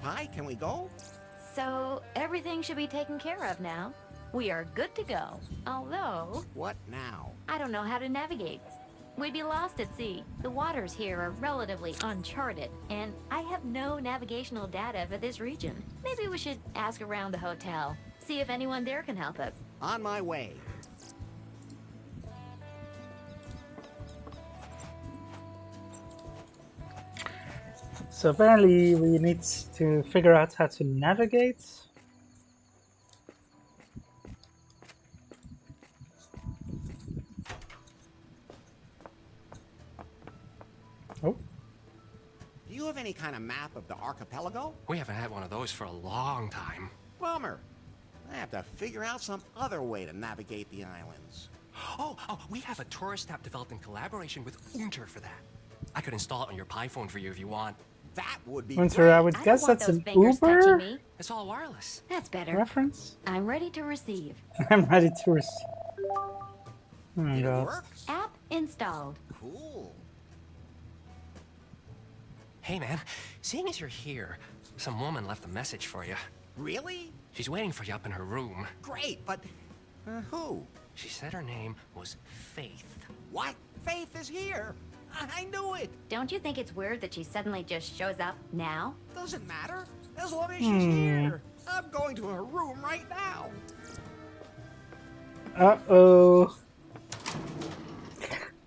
Speaker 2: Hi, can we go?
Speaker 3: So, everything should be taken care of now. We are good to go. Although,
Speaker 2: What now?
Speaker 3: I don't know how to navigate. We'd be lost at sea. The waters here are relatively uncharted, and I have no navigational data for this region. Maybe we should ask around the hotel, see if anyone there can help us.
Speaker 2: On my way.
Speaker 1: So apparently we need to figure out how to navigate. Oh.
Speaker 2: Do you have any kind of map of the archipelago?
Speaker 9: We haven't had one of those for a long time.
Speaker 2: Bummer. I have to figure out some other way to navigate the islands.
Speaker 9: Oh, we have a tourist app developed in collaboration with Unter for that. I could install it on your Pi phone for you if you want.
Speaker 2: That would be
Speaker 1: Winter, I would
Speaker 3: I don't
Speaker 1: guess
Speaker 3: want
Speaker 1: that's
Speaker 3: those
Speaker 1: an
Speaker 3: fingers touching
Speaker 1: Uber
Speaker 3: me.
Speaker 9: It's all wireless.
Speaker 3: That's better.
Speaker 1: reference.
Speaker 3: I'm ready to receive.
Speaker 1: I'm ready to receive. Oh my
Speaker 2: Did it
Speaker 1: god.
Speaker 2: work?
Speaker 3: App installed.
Speaker 2: Cool.
Speaker 9: Hey, man, seeing as you're here, some woman left a message for you.
Speaker 2: Really?
Speaker 9: She's waiting for you up in her room.
Speaker 2: Great, but who?
Speaker 9: She said her name was Faith.
Speaker 2: What? Faith is here. I knew it.
Speaker 3: Don't you think it's weird that she suddenly just shows up now?
Speaker 2: Doesn't matter. As long as she's here. I'm going to her room right now.
Speaker 1: Uh-oh.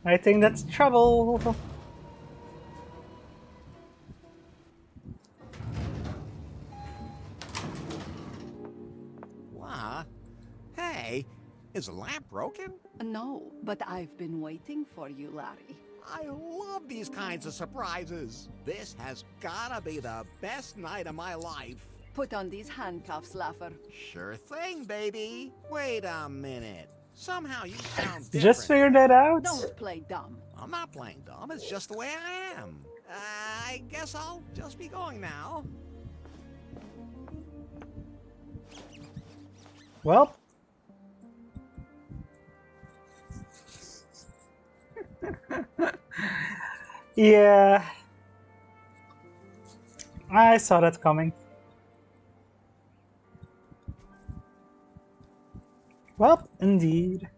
Speaker 1: I think that's trouble.
Speaker 2: What? Hey, is the lamp broken?
Speaker 7: No, but I've been waiting for you, Larry.
Speaker 2: I love these kinds of surprises. This has gotta be the best night of my life.
Speaker 7: Put on these handcuffs, Laugher.
Speaker 2: Sure thing, baby. Wait a minute. Somehow you sound
Speaker 1: You
Speaker 2: different.
Speaker 1: just figured that out?
Speaker 7: Don't play dumb.
Speaker 2: I'm not playing dumb. It's just the way I am. I guess I'll just be going now.
Speaker 1: Well. Yeah. I saw that coming. Well, indeed.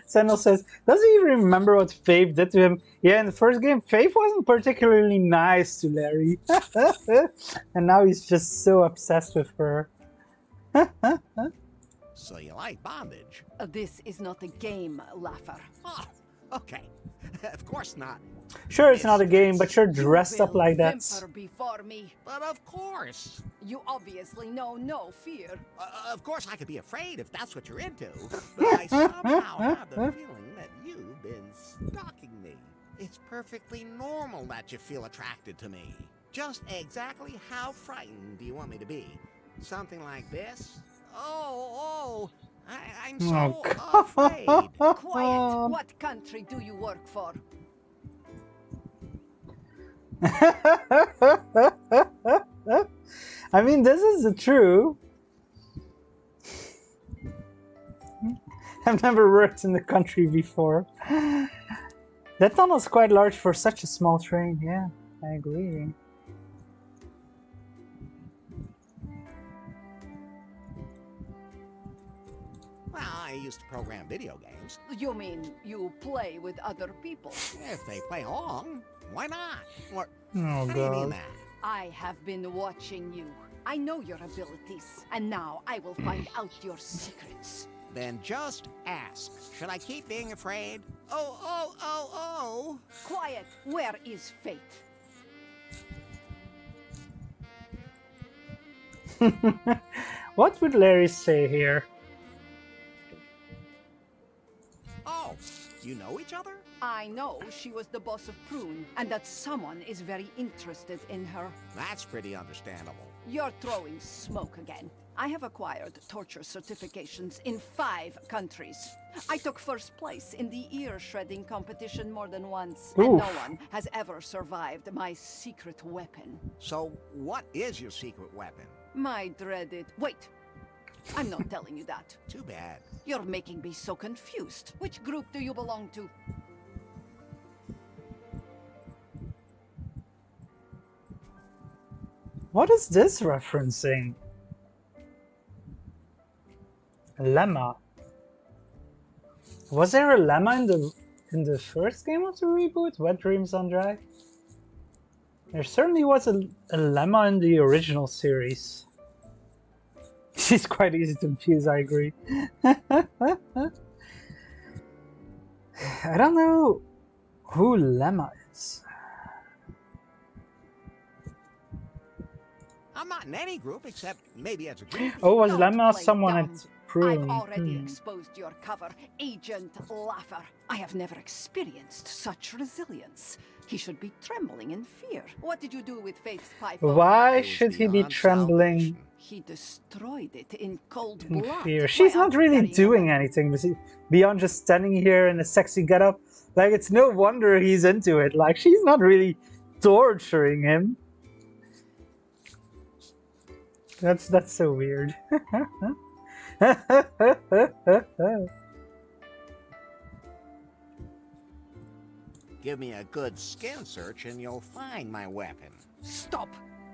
Speaker 1: Sandal says, does he even remember what Faith did to him? Yeah, in the first game, Faith wasn't particularly nice to Larry. And now he's just so obsessed with her.
Speaker 2: So you like bondage?
Speaker 7: This is not a game, Laugher.
Speaker 2: Oh, okay. Of course not.
Speaker 1: Sure, it's not a game, but you're dressed up
Speaker 7: will
Speaker 1: like that.
Speaker 7: whimper before me.
Speaker 2: But of course.
Speaker 7: You obviously know no fear.
Speaker 2: Of course I could be afraid if that's what you're into. But I somehow have the feeling that you've been stalking me. It's perfectly normal that you feel attracted to me. Just exactly how frightened do you want me to be? Something like this? I'm so afraid.
Speaker 7: Quiet. What country do you work for?
Speaker 1: I mean, this is true. I've never worked in the country before. That tunnel's quite large for such a small train. Yeah, I agree.
Speaker 2: Well, I used to program video games.
Speaker 7: You mean you play with other people?
Speaker 2: If they play along, why not? Or,
Speaker 1: Oh,
Speaker 2: how do you mean
Speaker 1: God.
Speaker 2: that?
Speaker 7: I have been watching you. I know your abilities, and now I will find out your secrets.
Speaker 2: Then just ask. Should I keep being afraid? Oh.
Speaker 7: Quiet! Where is Fate?
Speaker 1: What would Larry say here?
Speaker 2: Oh, you know each other?
Speaker 7: I know she was the boss of Prune, and that someone is very interested in her.
Speaker 2: That's pretty understandable.
Speaker 7: You're throwing smoke again. I have acquired torture certifications in 5 countries. I took first place in the ear-shredding competition more than once, and no one has ever survived my secret weapon.
Speaker 2: So, what is your secret weapon?
Speaker 7: My dreaded... Wait! I'm not telling you that.
Speaker 2: Too bad.
Speaker 7: You're making me so confused. Which group do you belong to?
Speaker 1: What is this referencing? A lemma. Was there a lemma in the first game of the reboot, Wet Dreams on Drag? There certainly was a lemma in the original series. She's quite easy to confuse, I agree. I don't know who Lemma is.
Speaker 2: I'm not in any group except maybe as a group.
Speaker 1: Oh, was
Speaker 7: Don't
Speaker 1: Lemma
Speaker 7: play
Speaker 1: someone
Speaker 7: dumb.
Speaker 1: at Prune?
Speaker 7: I've already exposed your cover, Agent Laugher. I have never experienced such resilience. He should be trembling in fear. What did you do with Faith's pipe?
Speaker 1: Why should he be
Speaker 2: beyond
Speaker 1: trembling
Speaker 2: salvation.
Speaker 7: He destroyed it in cold
Speaker 1: in
Speaker 7: blood.
Speaker 1: fear? She's
Speaker 7: Why
Speaker 1: not
Speaker 7: aren't you
Speaker 1: really
Speaker 7: carrying
Speaker 1: doing
Speaker 7: a weapon?
Speaker 1: anything beyond just standing here in a sexy getup. Like, it's no wonder he's into it. Like, she's not really torturing him. That's so weird.
Speaker 2: Give me a good skin search and you'll find my weapon.
Speaker 7: Stop!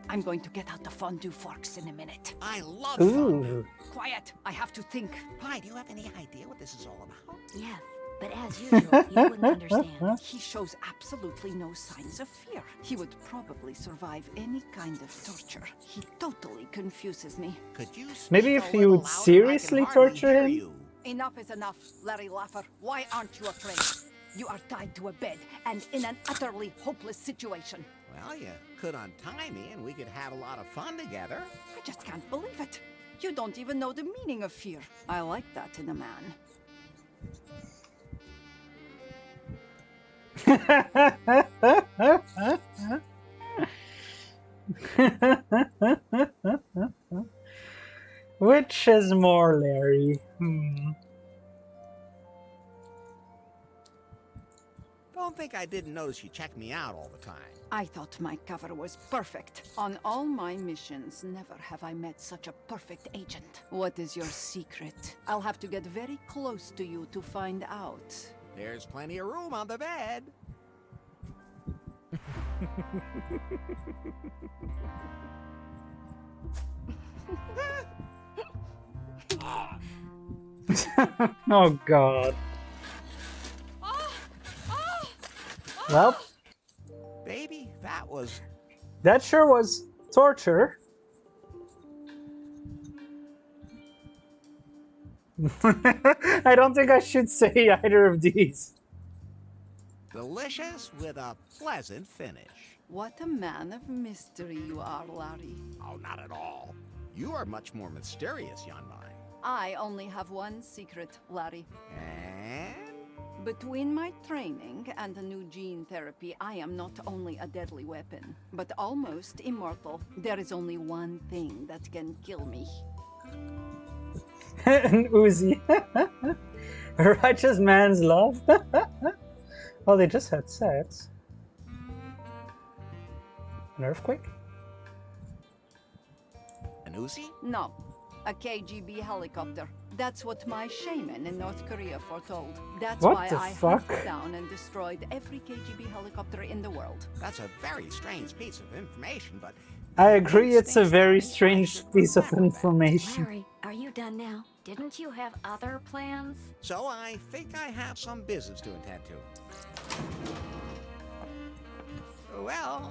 Speaker 7: I'm going to get out the fondue forks in a minute.
Speaker 2: I love fondue.
Speaker 1: Ooh.
Speaker 7: Quiet! I have to think.
Speaker 2: Pie, do you have any idea what this is all about?
Speaker 3: Yes, but as usual, you wouldn't understand.
Speaker 7: He shows absolutely no signs of fear. He would probably survive any kind of torture. He totally confuses me.
Speaker 2: Could you
Speaker 1: Maybe
Speaker 2: speak
Speaker 1: if
Speaker 2: a
Speaker 1: you
Speaker 2: little
Speaker 1: would
Speaker 2: louder? I
Speaker 1: seriously
Speaker 2: can hardly
Speaker 1: torture
Speaker 2: hear
Speaker 1: him?
Speaker 2: you.
Speaker 7: Enough is enough, Larry Laffer. Why aren't you afraid? You are tied to a bed and in an utterly hopeless situation.
Speaker 2: Well, you could untie me and we could have a lot of fun together.
Speaker 7: I just can't believe it. You don't even know the meaning of fear. I like that in a man.
Speaker 1: Which is more Larry?
Speaker 2: Don't think I didn't notice you checked me out all the time.
Speaker 7: I thought my cover was perfect. On all my missions, never have I met such a perfect agent. What is your secret? I'll have to get very close to you to find out.
Speaker 2: There's plenty of room on the bed.
Speaker 1: Oh god. Well,
Speaker 2: Baby, that was...
Speaker 1: that sure was torture. I don't think I should say either of these.
Speaker 2: delicious with a pleasant finish.
Speaker 7: What a man of mystery you are, Larry.
Speaker 2: Oh, not at all. You are much more mysterious, young mine.
Speaker 7: I only have one secret, Larry.
Speaker 2: And...
Speaker 7: Between my training and the new gene therapy, I am not only a deadly weapon, but almost immortal. There is only one thing that can kill me.
Speaker 1: An Uzi. A righteous man's love. Oh, they just had sex. An earthquake?
Speaker 2: An Uzi?
Speaker 7: No, a KGB helicopter. That's what my shaman in North Korea foretold. That's
Speaker 1: What
Speaker 7: why
Speaker 1: the
Speaker 7: I
Speaker 1: fuck?
Speaker 7: hunted down and destroyed every KGB helicopter in the world.
Speaker 2: That's a very strange piece of information, but...
Speaker 1: I agree, it's a
Speaker 2: Instincts
Speaker 1: very
Speaker 2: tell me I
Speaker 1: strange
Speaker 2: should
Speaker 1: piece of
Speaker 2: remember that.
Speaker 1: information.
Speaker 3: Larry, are you done now? Didn't you have other plans?
Speaker 2: So I think I have some business to attend to. Well,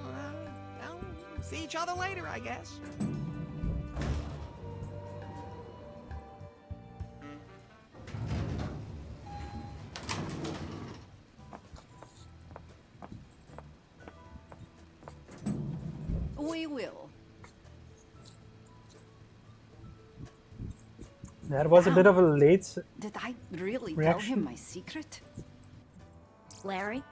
Speaker 2: see each other later, I guess.
Speaker 7: will.
Speaker 1: That was a bit of a late
Speaker 7: Did I really tell
Speaker 1: reaction.
Speaker 7: him my secret?
Speaker 3: Larry,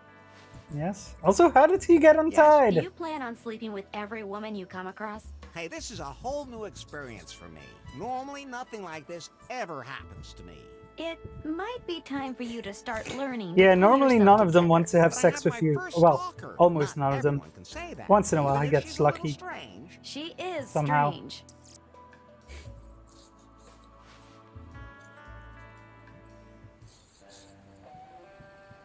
Speaker 1: Yes. Also, how did he get untied?
Speaker 3: do you plan on sleeping with every woman you come across?
Speaker 2: Hey, this is a whole new experience for me. Normally, nothing like this ever happens to me.
Speaker 3: It might be time for you to start learning.
Speaker 1: Yeah,
Speaker 3: to pull
Speaker 1: normally
Speaker 3: yourself
Speaker 1: none of them
Speaker 3: together.
Speaker 1: want to have
Speaker 2: But I
Speaker 1: sex
Speaker 2: have
Speaker 1: with
Speaker 2: my
Speaker 1: you.
Speaker 2: first
Speaker 1: Well,
Speaker 2: stalker.
Speaker 1: almost
Speaker 2: Not
Speaker 1: none of them.
Speaker 2: everyone can say that,
Speaker 1: Once in a while,
Speaker 2: even
Speaker 1: he
Speaker 2: if
Speaker 1: gets
Speaker 2: she's a little
Speaker 1: lucky.
Speaker 2: strange.
Speaker 3: She is
Speaker 1: Somehow.
Speaker 3: strange.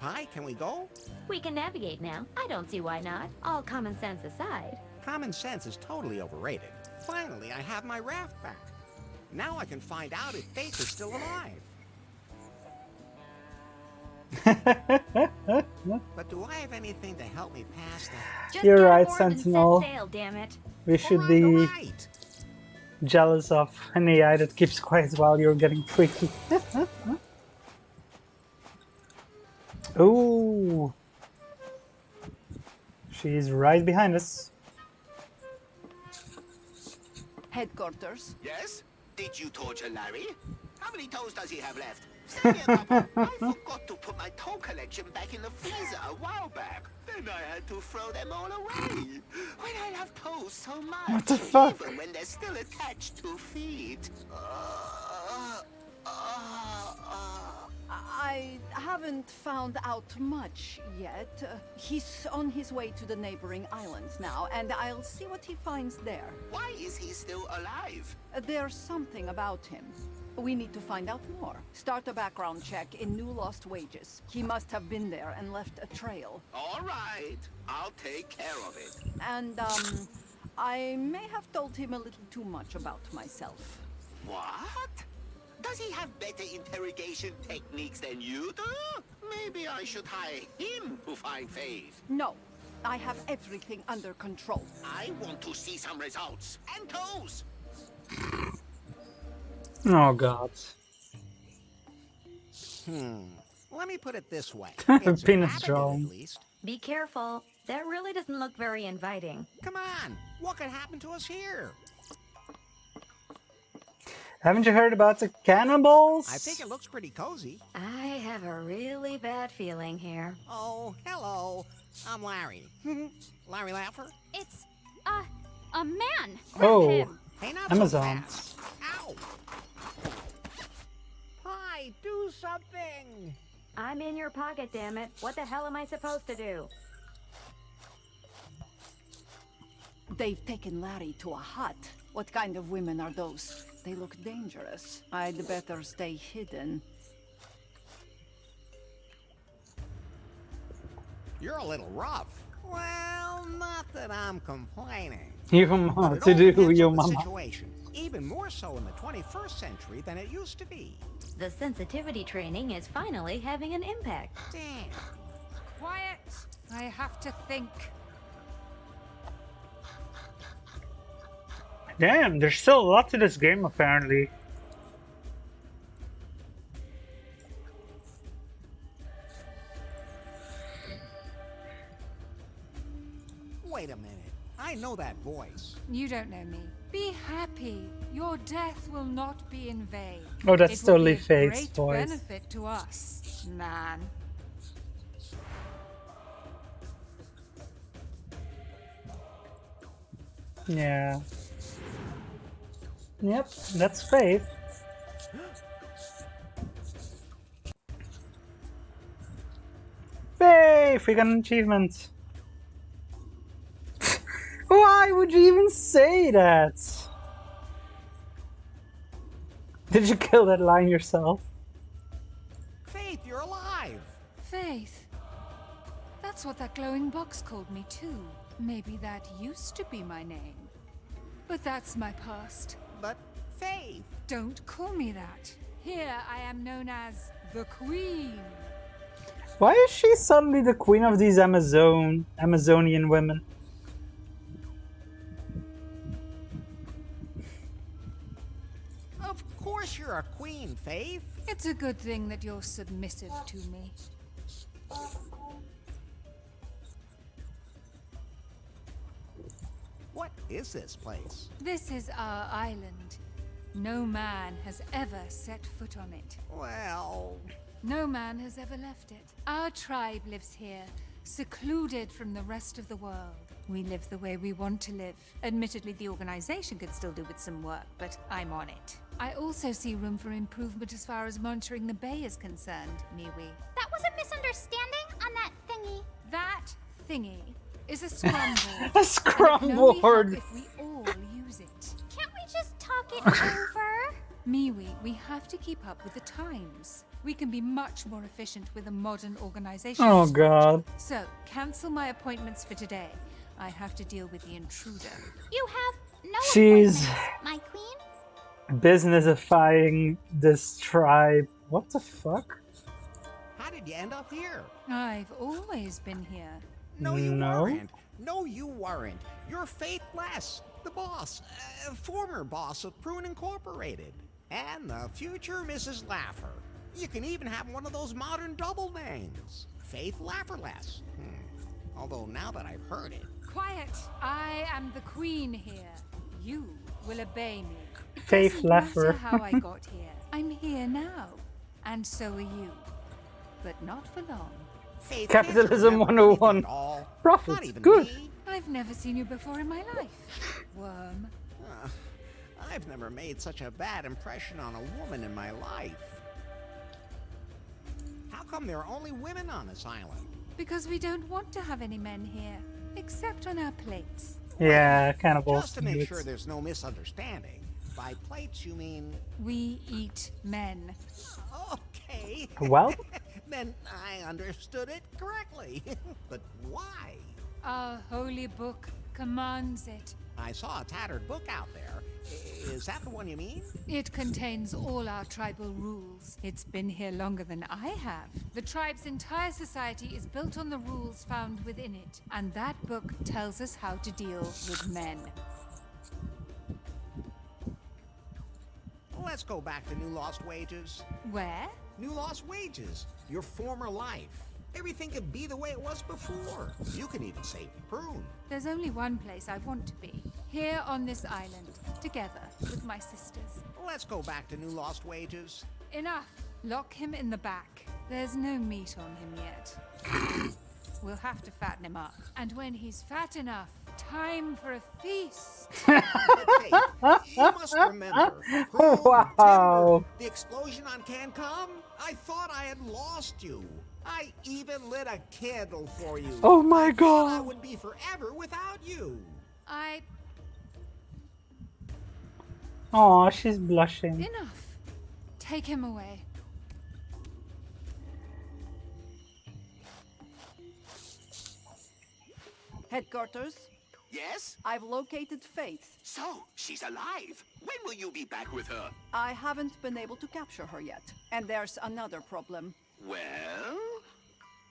Speaker 2: Hi, can we go?
Speaker 3: We can navigate now. I don't see why not. All common sense aside.
Speaker 2: Common sense is totally overrated. Finally, I have my raft back. Now I can find out if Faith is still alive. But do I have anything to help me pass that?
Speaker 3: Just
Speaker 1: You're
Speaker 3: get
Speaker 1: right,
Speaker 3: aboard and set
Speaker 1: Sentinel.
Speaker 3: sail, damn it.
Speaker 1: We should be
Speaker 2: Alright.
Speaker 1: jealous of an AI that keeps quiet while you're getting freaky. Ooh. She's right behind us.
Speaker 7: Headquarters.
Speaker 8: Yes? Did you torture Larry? How many toes does he have left? Send me a couple. I forgot to put my toe collection back in the freezer a while back. Then I had to throw them all away. When I love toes so much.
Speaker 1: What the fuck?
Speaker 8: Even when they're still attached to feet.
Speaker 7: I haven't found out much yet. He's on his way to the neighboring islands now, and I'll see what he finds there.
Speaker 8: Why is he still alive?
Speaker 7: There's something about him. We need to find out more. Start a background check in New Lost Wages. He must have been there and left a trail.
Speaker 8: All right. I'll take care of it.
Speaker 7: And, I may have told him a little too much about myself.
Speaker 8: What? Does he have better interrogation techniques than you do? Maybe I should hire him to find Faith.
Speaker 7: No, I have everything under control.
Speaker 8: I want to see some results. And toes!
Speaker 1: Oh god.
Speaker 2: Let me put it this way.
Speaker 1: Penis
Speaker 2: inhabited,
Speaker 1: drawing.
Speaker 2: at least.
Speaker 3: Be careful. That really doesn't look very inviting.
Speaker 2: Come on. What could happen to us here?
Speaker 1: Haven't you heard about the cannibals?
Speaker 2: I think it looks pretty cozy.
Speaker 3: I have a really bad feeling here.
Speaker 2: Oh, hello. I'm Larry. Larry Laffer?
Speaker 6: It's a man. Grab
Speaker 1: Oh.
Speaker 6: him.
Speaker 2: Hey, not
Speaker 1: Amazon.
Speaker 2: so fast. Ow! Hi, do something!
Speaker 3: I'm in your pocket, damn it. What the hell am I supposed to do?
Speaker 7: They've taken Larry to a hut. What kind of women are those? They look dangerous. I'd better stay hidden.
Speaker 2: You're a little rough. Well, not that I'm complaining.
Speaker 1: Your
Speaker 2: But
Speaker 1: mama
Speaker 2: it
Speaker 1: to
Speaker 2: all
Speaker 1: do
Speaker 2: depends
Speaker 1: your
Speaker 2: on the
Speaker 1: mama.
Speaker 2: situation. Even more so in the 21st century than it used to be.
Speaker 3: The sensitivity training is finally having an impact.
Speaker 2: Damn.
Speaker 6: Quiet. I have to think.
Speaker 1: Damn, there's still a lot to this game apparently.
Speaker 2: Wait a minute. I know that voice.
Speaker 10: You don't know me. Be happy. Your death will not be in vain.
Speaker 1: Oh, that's
Speaker 10: It will
Speaker 1: totally
Speaker 10: be of
Speaker 1: Faith's
Speaker 10: great
Speaker 1: voice.
Speaker 10: benefit to us, man.
Speaker 1: Yeah. Yep, that's Faith. Faith, we got an achievement. Why would you even say that? Did you kill that line yourself?
Speaker 2: Faith, you're alive.
Speaker 10: Faith. That's what that glowing box called me too. Maybe that used to be my name. But that's my past.
Speaker 2: But Faith.
Speaker 10: Don't call me that. Here I am known as the Queen.
Speaker 1: Why is she suddenly the queen of these Amazonian women?
Speaker 2: Of course you're a queen, Faith.
Speaker 10: It's a good thing that you're submissive to me.
Speaker 2: What is this place?
Speaker 10: This is our island. No man has ever set foot on it.
Speaker 2: Well,
Speaker 10: No man has ever left it. Our tribe lives here, secluded from the rest of the world. We live the way we want to live. Admittedly, the organization could still do with some work, but I'm on it. I also see room for improvement as far as monitoring the bay is concerned, Miwi.
Speaker 11: That was a misunderstanding on that thingy.
Speaker 10: That thingy is a scrum board.
Speaker 1: A scrum
Speaker 10: and it can only
Speaker 1: board.
Speaker 10: help if we all use it.
Speaker 11: Can't we just talk it over?
Speaker 10: Miwi, we have to keep up with the times. We can be much more efficient with a modern organization.
Speaker 1: Oh god.
Speaker 10: So, cancel my appointments for today. I have to deal with the intruder.
Speaker 11: You have no
Speaker 1: She's
Speaker 11: appointments, my queen.
Speaker 1: businessifying this tribe. What the fuck?
Speaker 2: how did you end up here?
Speaker 10: I've always been here.
Speaker 2: No, you
Speaker 1: No.
Speaker 2: weren't. No, you weren't. You're Faithless, the boss, former boss of Prune Incorporated, and the future Mrs. Laffer. You can even have one of those modern double names, Faith Lafferless. Although now that I've heard it,
Speaker 10: Quiet! I am the queen here. You will obey me. It
Speaker 1: Faith
Speaker 10: doesn't matter
Speaker 1: Laffer.
Speaker 10: how I got here. I'm here now, and so are you. But not for long.
Speaker 2: Faith
Speaker 1: Capitalism
Speaker 2: can't remember
Speaker 1: 101.
Speaker 2: anything at all.
Speaker 1: Profits,
Speaker 2: Not even
Speaker 1: good.
Speaker 2: me.
Speaker 10: I've never seen you before in my life. Worm.
Speaker 2: I've never made such a bad impression on a woman in my life. How come there are only women on this island?
Speaker 10: Because we don't want to have any men here, except on our plates.
Speaker 1: Yeah, cannibals.
Speaker 2: Just to make
Speaker 1: dudes.
Speaker 2: sure there's no misunderstanding. By plates, you mean...
Speaker 10: We eat men.
Speaker 2: Okay.
Speaker 1: Well,
Speaker 2: Then I understood it correctly. But why?
Speaker 10: Our holy book commands it.
Speaker 2: I saw a tattered book out there. Is that the one you mean?
Speaker 10: It contains all our tribal rules. It's been here longer than I have. The tribe's entire society is built on the rules found within it, and that book tells us how to deal with men.
Speaker 2: Let's go back to New Lost Wages.
Speaker 10: Where?
Speaker 2: New Lost Wages, your former life. Everything could be the way it was before. You can even save Prune.
Speaker 10: There's only one place I want to be. Here on this island, together with my sisters.
Speaker 2: Let's go back to New Lost Wages.
Speaker 10: Enough. Lock him in the back. There's no meat on him yet. We'll have to fatten him up. And when he's fat enough, time for a feast.
Speaker 2: Faith, you must remember. Prune,
Speaker 1: Wow.
Speaker 2: Timber, the explosion on Cancom? I thought I had lost you. I even lit a candle for you.
Speaker 1: Oh my
Speaker 2: I thought I
Speaker 1: god.
Speaker 2: would be forever without you.
Speaker 1: Aw, she's blushing.
Speaker 10: Enough. Take him away.
Speaker 7: Headquarters,
Speaker 8: Yes?
Speaker 7: I've located Faith.
Speaker 8: So, she's alive. When will you be back with her?
Speaker 7: I haven't been able to capture her yet. And there's another problem.
Speaker 8: Well?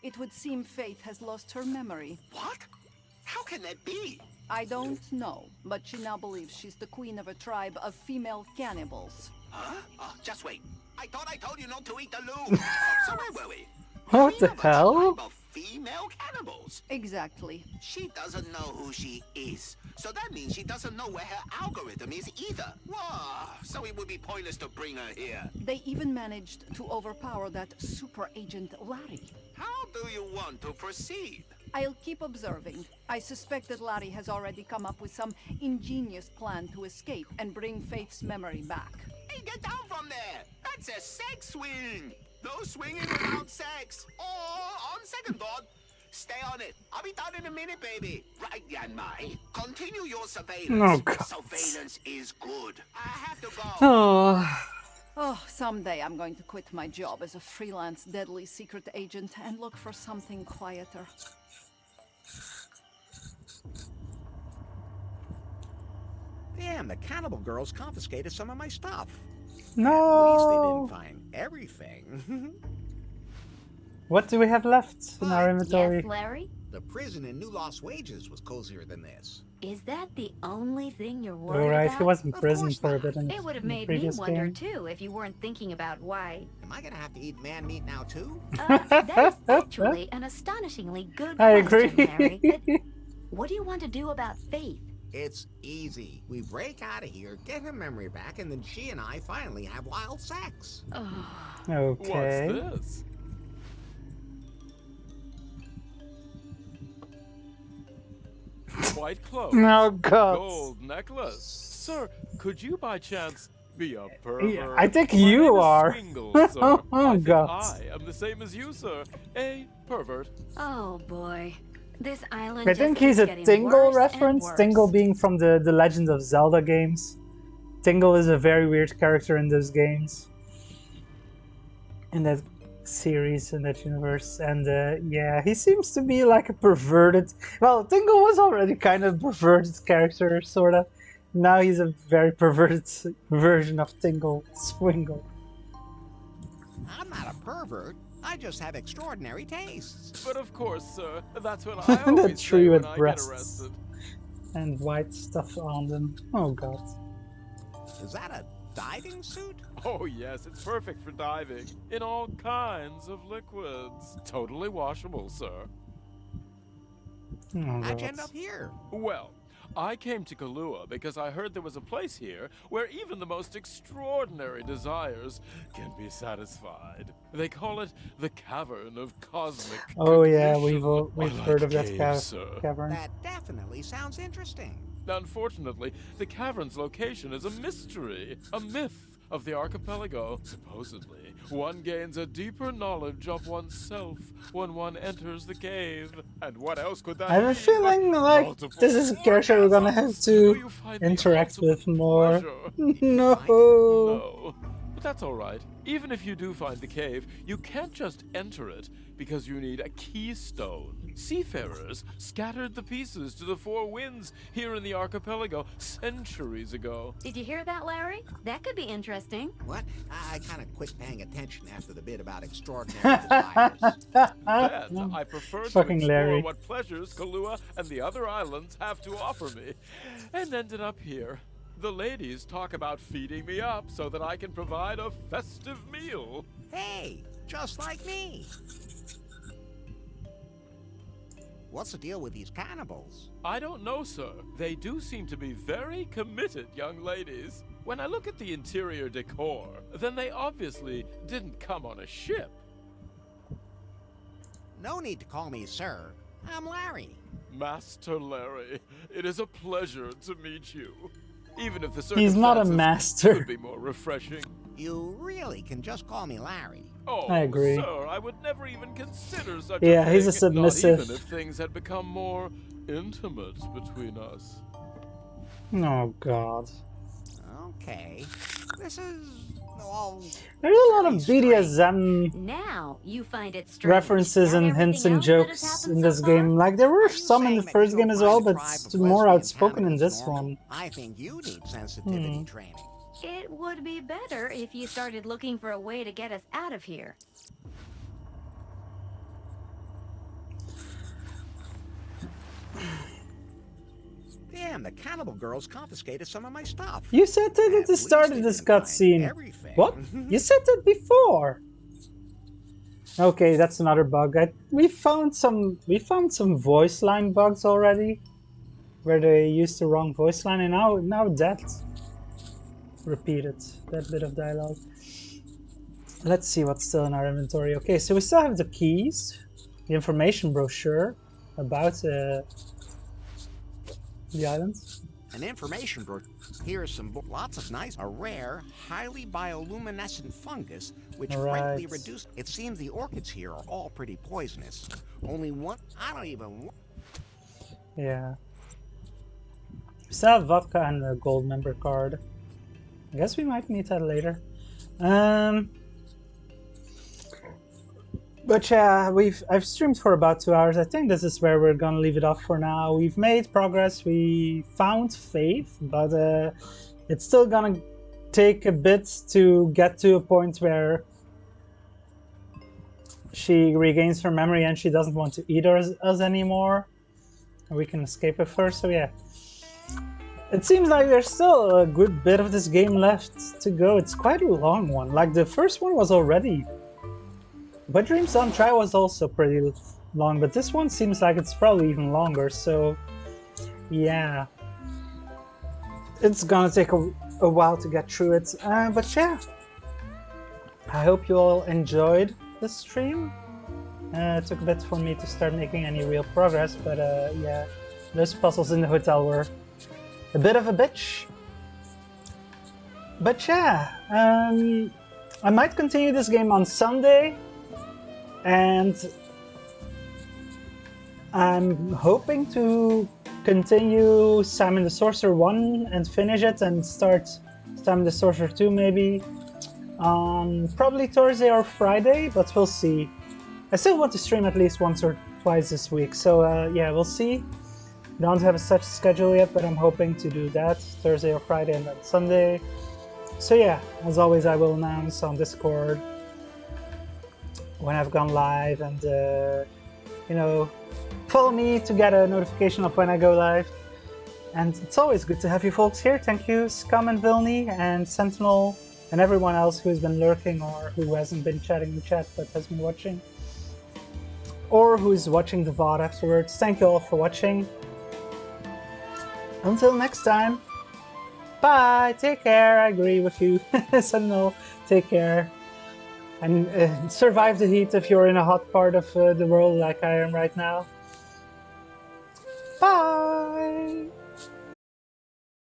Speaker 7: It would seem Faith has lost her memory.
Speaker 8: What? How can that be?
Speaker 7: I don't know, but she now believes she's the queen of a tribe of female cannibals.
Speaker 8: Huh? Oh, just wait. I thought I told you not to eat the loo. So where were we?
Speaker 1: What the
Speaker 8: Queen of a
Speaker 1: hell?
Speaker 8: tribe of female cannibals.
Speaker 7: Exactly.
Speaker 8: She doesn't know who she is. So that means she doesn't know where her algorithm is either. Wow. So it would be pointless to bring her here.
Speaker 7: They even managed to overpower that super agent Larry.
Speaker 8: How do you want to proceed?
Speaker 7: I'll keep observing. I suspect that Larry has already come up with some ingenious plan to escape and bring Faith's memory back.
Speaker 8: Hey, get down from there! That's a sex swing! No swinging without sex! Or, on second thought, stay on it. I'll be done in a minute, baby. Right, Yanmai. Continue your surveillance.
Speaker 1: Oh, God.
Speaker 8: Surveillance is good. I have to go.
Speaker 1: Oh.
Speaker 7: Oh, someday I'm going to quit my job as a freelance deadly secret agent and look for something quieter.
Speaker 2: Damn, the cannibal girls confiscated some of my stuff. At least they
Speaker 1: No.
Speaker 2: didn't find everything.
Speaker 1: What do we have left in our inventory?
Speaker 3: Yes, Larry?
Speaker 2: The prison in New Lost Wages was cozier than this.
Speaker 3: Is that the only thing you're worried
Speaker 1: Alright,
Speaker 3: about?
Speaker 1: he was in
Speaker 2: Of
Speaker 1: prison
Speaker 2: course
Speaker 1: for a
Speaker 2: not.
Speaker 1: bit in
Speaker 3: It would have
Speaker 1: the
Speaker 3: made me
Speaker 1: previous
Speaker 3: wonder
Speaker 1: game.
Speaker 3: too if you weren't thinking about why.
Speaker 2: Am I gonna have to eat man meat now too?
Speaker 3: That is actually an astonishingly good
Speaker 1: I
Speaker 3: question,
Speaker 1: agree.
Speaker 3: Larry. But what do you want to do about Faith?
Speaker 2: It's easy. We break out of here, get her memory back, and then she and I finally have wild sex.
Speaker 1: Okay.
Speaker 12: What's this? White clothes.
Speaker 1: Oh God.
Speaker 12: Gold necklace. Sir, could you by chance be a pervert?
Speaker 1: Yeah, I think
Speaker 12: My
Speaker 1: you
Speaker 12: name is
Speaker 1: are.
Speaker 12: Swingle, sir.
Speaker 1: Oh
Speaker 12: I think
Speaker 1: God.
Speaker 12: I am the same as you, sir. A pervert.
Speaker 3: Oh boy. This island
Speaker 1: I
Speaker 3: just
Speaker 1: think he's
Speaker 3: keeps
Speaker 1: a
Speaker 3: getting
Speaker 1: Tingle
Speaker 3: worse and
Speaker 1: reference.
Speaker 3: worse.
Speaker 1: Tingle being from the Legend of Zelda games. Tingle is a very weird character in those games. In that series, in that universe. And yeah, he seems to be like a perverted... Well, Tingle was already kind of a perverted character, sort of. Now he's a very perverted version of Tingle Swingle.
Speaker 2: I'm not a pervert. I just have extraordinary tastes.
Speaker 12: But of course, sir, that's what I
Speaker 1: The
Speaker 12: always say
Speaker 1: tree
Speaker 12: when
Speaker 1: with
Speaker 12: I get
Speaker 1: breasts
Speaker 12: arrested.
Speaker 1: and white stuff on them. Oh God.
Speaker 2: Is that a diving suit?
Speaker 12: Oh yes, it's perfect for diving. In all kinds of liquids. Totally washable, sir.
Speaker 1: Oh,
Speaker 2: How'd you
Speaker 1: God.
Speaker 2: end up here?
Speaker 12: Well, I came to Kahlua because I heard there was a place here where even the most extraordinary desires can be satisfied. They call it the Cavern of Cosmic
Speaker 1: Oh yeah,
Speaker 12: Cognition.
Speaker 1: we've
Speaker 12: I
Speaker 1: heard
Speaker 12: like
Speaker 1: of that
Speaker 12: caves, sir.
Speaker 1: cavern.
Speaker 2: That definitely sounds interesting.
Speaker 12: Unfortunately, the cavern's location is a mystery, a myth of the archipelago. Supposedly, one gains a deeper knowledge of oneself when one enters the cave. And what else could that
Speaker 1: I have a
Speaker 12: mean
Speaker 1: feeling
Speaker 12: but
Speaker 1: like
Speaker 12: multiple
Speaker 1: this is a character we're gonna have
Speaker 12: orgasms?
Speaker 1: to
Speaker 12: Will you find the
Speaker 1: interact with
Speaker 12: ultimate
Speaker 1: more.
Speaker 12: pleasure?
Speaker 1: No.
Speaker 12: No. But that's alright. Even if you do find the cave, you can't just enter it because you need a keystone. Seafarers scattered the pieces to the four winds here in the archipelago centuries ago.
Speaker 3: Did you hear that, Larry? That could be interesting.
Speaker 2: What? I kind of quit paying attention after the bit about extraordinary desires.
Speaker 12: Then I prefer to
Speaker 1: Fucking
Speaker 12: explore
Speaker 1: Larry.
Speaker 12: what pleasures Kahlua and the other islands have to offer me, and ended up here. The ladies talk about feeding me up so that I can provide a festive meal.
Speaker 2: Hey, just like me. What's the deal with these cannibals?
Speaker 12: I don't know, sir. They do seem to be very committed young ladies. When I look at the interior decor, then they obviously didn't come on a ship.
Speaker 2: No need to call me sir. I'm Larry.
Speaker 12: Master Larry, it is a pleasure to meet you. Even if the
Speaker 1: He's not a
Speaker 12: circumstances
Speaker 1: master.
Speaker 12: could be more refreshing.
Speaker 2: You really can just call me Larry.
Speaker 12: Oh,
Speaker 1: I agree.
Speaker 12: sir, I would never even consider such
Speaker 1: Yeah,
Speaker 12: a thing.
Speaker 1: he's a submissive.
Speaker 12: Not even if things had become more intimate between us.
Speaker 1: Oh God.
Speaker 2: Okay. This is all
Speaker 1: There's a lot of
Speaker 2: very strange.
Speaker 1: BDSM
Speaker 3: Now you find it strange.
Speaker 1: references
Speaker 3: Not
Speaker 1: and hints
Speaker 3: everything
Speaker 1: and
Speaker 3: else that has
Speaker 1: jokes
Speaker 3: happened
Speaker 1: in
Speaker 3: so
Speaker 1: this
Speaker 3: far?
Speaker 1: game. Like there were
Speaker 2: Are you
Speaker 1: some in
Speaker 2: saying
Speaker 1: the
Speaker 2: that
Speaker 1: first
Speaker 2: you
Speaker 1: game
Speaker 2: don't
Speaker 1: as well,
Speaker 2: find the
Speaker 1: but
Speaker 2: tribe of
Speaker 1: more
Speaker 2: lesbian
Speaker 1: outspoken in
Speaker 2: cannibals
Speaker 1: this
Speaker 2: normal?
Speaker 1: one.
Speaker 2: I think you need sensitivity training.
Speaker 3: It would be better if you started looking for a way to get us out of here.
Speaker 2: Damn, the cannibal girls confiscated some of my stuff.
Speaker 1: You said that at
Speaker 2: At
Speaker 1: the
Speaker 2: least
Speaker 1: start
Speaker 2: they
Speaker 1: of this
Speaker 2: didn't find
Speaker 1: cutscene.
Speaker 2: everything.
Speaker 1: What? You said that before. Okay, that's another bug. We found some voice line bugs already, where they used the wrong voice line, and now that repeated that bit of dialogue. Let's see what's still in our inventory. Okay, so we still have the keys, the information brochure about the island.
Speaker 2: An information brochure. Here's some lots of nice, a rare, highly bioluminescent fungus which greatly
Speaker 1: Right.
Speaker 2: reduce. It seems the orchids here are all pretty poisonous. Only one. I don't even.
Speaker 1: Yeah. We still have vodka and a gold member card. I guess we might need that later. But yeah, I've streamed for about 2 hours. I think this is where we're gonna leave it off for now. We've made progress. We found Faith, but it's still gonna take a bit to get to a point where she regains her memory and she doesn't want to eat us anymore. And we can escape with her, so yeah. It seems like there's still a good bit of this game left to go. It's quite a long one. Like the first one was already... But Dreams Don't Try was also pretty long, but this one seems like it's probably even longer, so... Yeah. it's gonna take a while to get through it. But yeah, I hope you all enjoyed this stream. It took a bit for me to start making any real progress, but yeah, those puzzles in the hotel were a bit of a bitch. But yeah, I might continue this game on Sunday, and I'm hoping to continue Simon the Sorcerer 1 and finish it and start Simon the Sorcerer 2 maybe on probably Thursday or Friday, but we'll see. I still want to stream at least once or twice this week, so yeah, we'll see. Don't have a such schedule yet, but I'm hoping to do that Thursday or Friday and then Sunday. So yeah, as always, I will announce on Discord when I've gone live, and you know, follow me to get a notification of when I go live. And it's always good to have you folks here. Thank you, Scum and Vilni and Sentinel and everyone else who's been lurking or who hasn't been chatting in chat but has been watching, or who's watching the VOD afterwards. Thank you all for watching. Until next time, bye, take care. I agree with you, Sentinel, take care. And survive the heat if you're in a hot part of the world like I am right now. Bye!